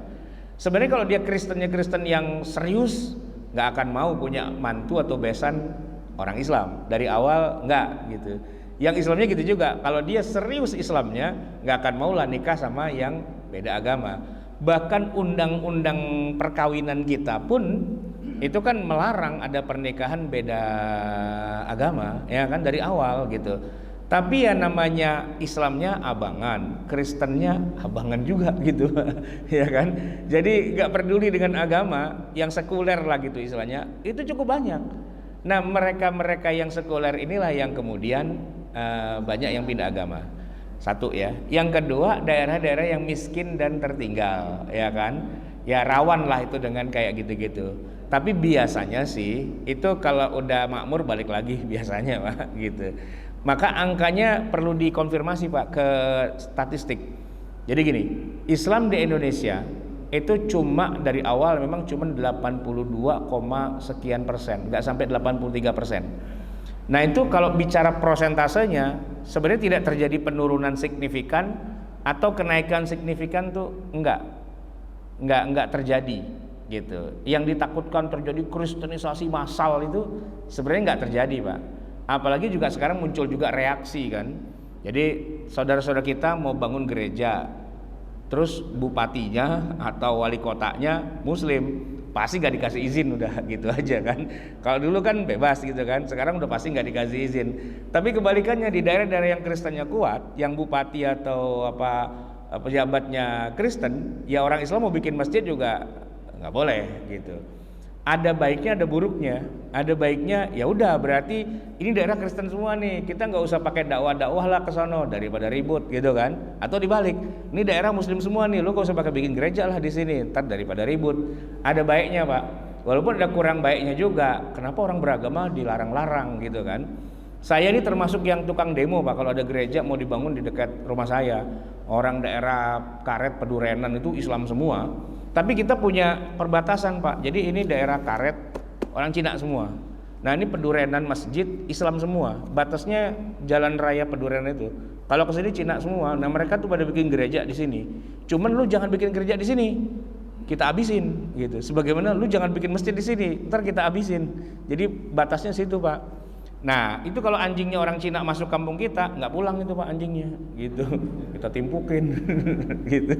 Sebenarnya kalau dia Kristennya Kristen yang serius, nggak akan mau punya mantu atau besan orang Islam dari awal, nggak gitu. Yang Islamnya gitu juga, kalau dia serius Islamnya nggak akan mau lah nikah sama yang beda agama. Bahkan undang-undang perkawinan kita pun itu kan melarang ada pernikahan beda agama, ya kan, dari awal gitu. Tapi ya namanya Islamnya abangan, Kristennya abangan juga gitu, ya kan. Jadi nggak peduli dengan agama, yang sekuler lah gitu istilahnya, itu cukup banyak. Nah mereka yang sekuler inilah yang kemudian banyak yang pindah agama. Satu ya. Yang kedua daerah-daerah yang miskin dan tertinggal, ya kan. Ya rawan lah itu dengan kayak gitu-gitu. Tapi biasanya sih itu kalau udah makmur balik lagi biasanya Pak gitu. Maka angkanya perlu dikonfirmasi Pak ke statistik. Jadi gini, Islam di Indonesia itu cuma dari awal memang cuma 82, sekian persen, nggak sampai 83%. Nah itu kalau bicara prosentasenya sebenarnya tidak terjadi penurunan signifikan atau kenaikan signifikan tuh enggak terjadi gitu. Yang ditakutkan terjadi kristenisasi massal itu sebenarnya enggak terjadi Pak. Apalagi juga sekarang muncul juga reaksi kan. Jadi saudara-saudara kita mau bangun gereja, terus bupatinya atau wali kotanya Muslim, pasti nggak dikasih izin, udah gitu aja kan. Kalau dulu kan bebas gitu kan, sekarang udah pasti nggak dikasih izin. Tapi kebalikannya di daerah-daerah yang Kristennya kuat, yang bupati atau pejabatnya Kristen, ya orang Islam mau bikin masjid juga nggak boleh gitu. Ada baiknya ada buruknya. Ada baiknya ya udah berarti ini daerah Kristen semua nih, kita nggak usah pakai dakwah lah ke sono daripada ribut gitu kan. Atau dibalik, ini daerah Muslim semua nih, lu nggak usah pakai bikin gereja lah di sini, ntar daripada ribut. Ada baiknya Pak, walaupun ada kurang baiknya juga. Kenapa orang beragama dilarang-larang gitu kan? Saya ini termasuk yang tukang demo Pak, kalau ada gereja mau dibangun di dekat rumah saya. Orang daerah Karet, Pedurenan itu Islam semua. Tapi kita punya perbatasan Pak, jadi ini daerah Karet orang Cina semua. Nah ini Pedurenan masjid Islam semua, batasnya jalan raya Pedurenan itu. Kalau ke sini Cina semua. Nah mereka tuh pada bikin gereja di sini. Cuman lu jangan bikin gereja di sini, kita abisin gitu. Sebagaimana lu jangan bikin masjid di sini, ntar kita abisin. Jadi batasnya situ Pak. Nah itu kalau anjingnya orang Cina masuk kampung kita, nggak pulang itu Pak anjingnya, gitu. Kita timpukin, gitu.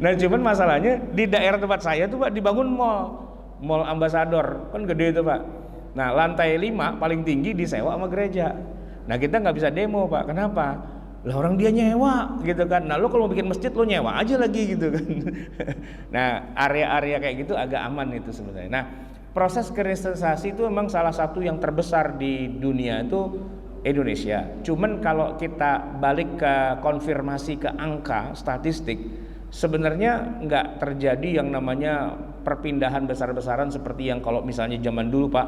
Nah cuman masalahnya di daerah tempat saya tuh Pak dibangun mall Ambasador, kan gede itu Pak. Nah lantai 5 paling tinggi disewa sama gereja. Nah kita nggak bisa demo Pak, kenapa? Lah orang dia nyewa gitu kan. Nah lo kalau mau bikin masjid lo nyewa aja lagi gitu kan. Nah area-area kayak gitu agak aman itu sebenarnya. Nah proses kristenisasi itu memang salah satu yang terbesar di dunia itu Indonesia. Cuman kalau kita balik ke konfirmasi ke angka statistik, sebenarnya nggak terjadi yang namanya perpindahan besar-besaran seperti yang kalau misalnya zaman dulu Pak,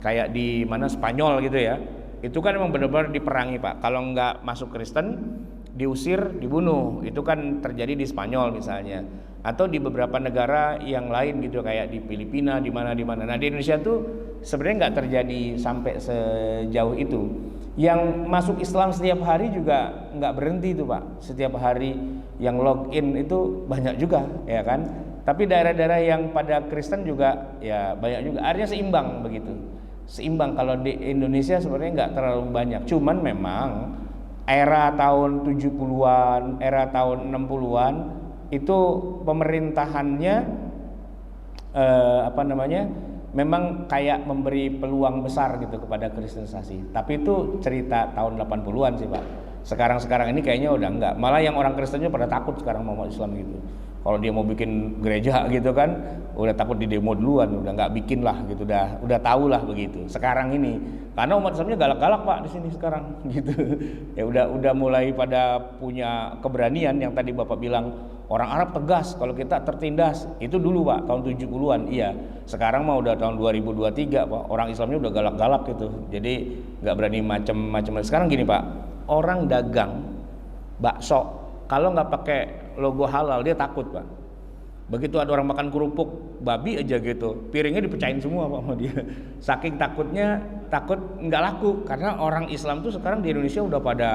kayak di mana Spanyol gitu ya. Itu kan memang benar-benar diperangi Pak. Kalau nggak masuk Kristen, diusir, dibunuh. Itu kan terjadi di Spanyol misalnya, atau di beberapa negara yang lain gitu kayak di Filipina, di mana. Nah di Indonesia tuh sebenarnya nggak terjadi sampai sejauh itu. Yang masuk Islam setiap hari juga nggak berhenti itu Pak. Setiap hari yang login itu banyak juga, ya kan. Tapi daerah-daerah yang pada Kristen juga ya banyak juga. Artinya seimbang begitu. Seimbang. Kalau di Indonesia sebenarnya nggak terlalu banyak. Cuman memang era tahun 70-an, era tahun 60-an itu pemerintahannya memang kayak memberi peluang besar gitu kepada kristenisasi. Tapi itu cerita tahun 80-an sih Pak. Sekarang ini kayaknya udah enggak. Malah yang orang Kristennya pada takut sekarang mau Islam gitu. Kalau dia mau bikin gereja gitu kan, udah takut di demo duluan, udah nggak bikin lah gitu, udah tahu lah begitu. Sekarang ini, karena umat Islamnya galak-galak Pak di sini sekarang, gitu. Ya udah mulai pada punya keberanian yang tadi Bapak bilang orang Arab tegas, kalau kita tertindas. Itu dulu Pak, tahun 70-an, iya. Sekarang mah udah tahun 2023 Pak, orang Islamnya udah galak-galak gitu. Jadi nggak berani macam-macam. Sekarang gini Pak, orang dagang bakso kalau nggak pakai logo halal dia takut Pak. Begitu ada orang makan kerupuk babi aja gitu, piringnya dipecahin semua Pak sama dia. Saking takutnya, takut nggak laku. Karena orang Islam tuh sekarang di Indonesia udah pada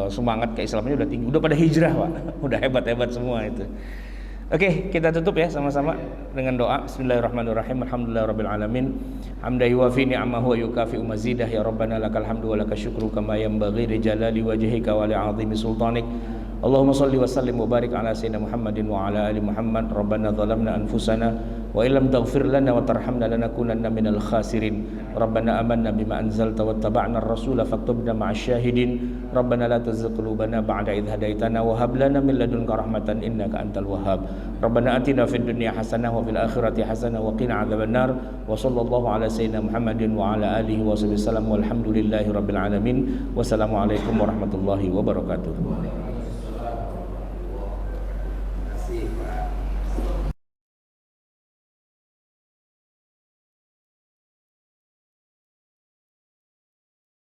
semangat keislamannya udah tinggi, udah pada hijrah Pak, udah hebat-hebat semua itu. Oke, kita tutup ya sama-sama dengan doa. Bismillahirrahmanirrahim. Alhamdulillahirabbil alamin. Hamdan yuwafi ni'amahu wa yukafi'u mazidah. Ya Rabbana lakal hamdu wa lakal syukru kama yanbaghi li jalali wajhika wa li 'azimi sultanik. Allahumma shalli wa sallim wa barik ala sayyidina Muhammadin wa ala ali Muhammad. Rabbana zalamna anfusana wa illam taghfir lana wa tarhamna lanakunanna minal khasirin. Rabbana amanna bima anzalta wattaba'na ar-rasula faktubna ma'asy syahidin. Rabbana la tuzigh qulubana ba'da idh hadaitana wa hab lana min ladunka rahmatan innaka antal wahhab. Rabbana atina fid dunya hasanah wa fil akhirati hasanah wa qina adzabannar. Wa sallallahu ala sayyidina Muhammadin wa ala alihi wa sahbihi wasallam walhamdulillahi rabbil alamin. Wassalamualaikum warahmatullahi wabarakatuh. Terima kasih Pak.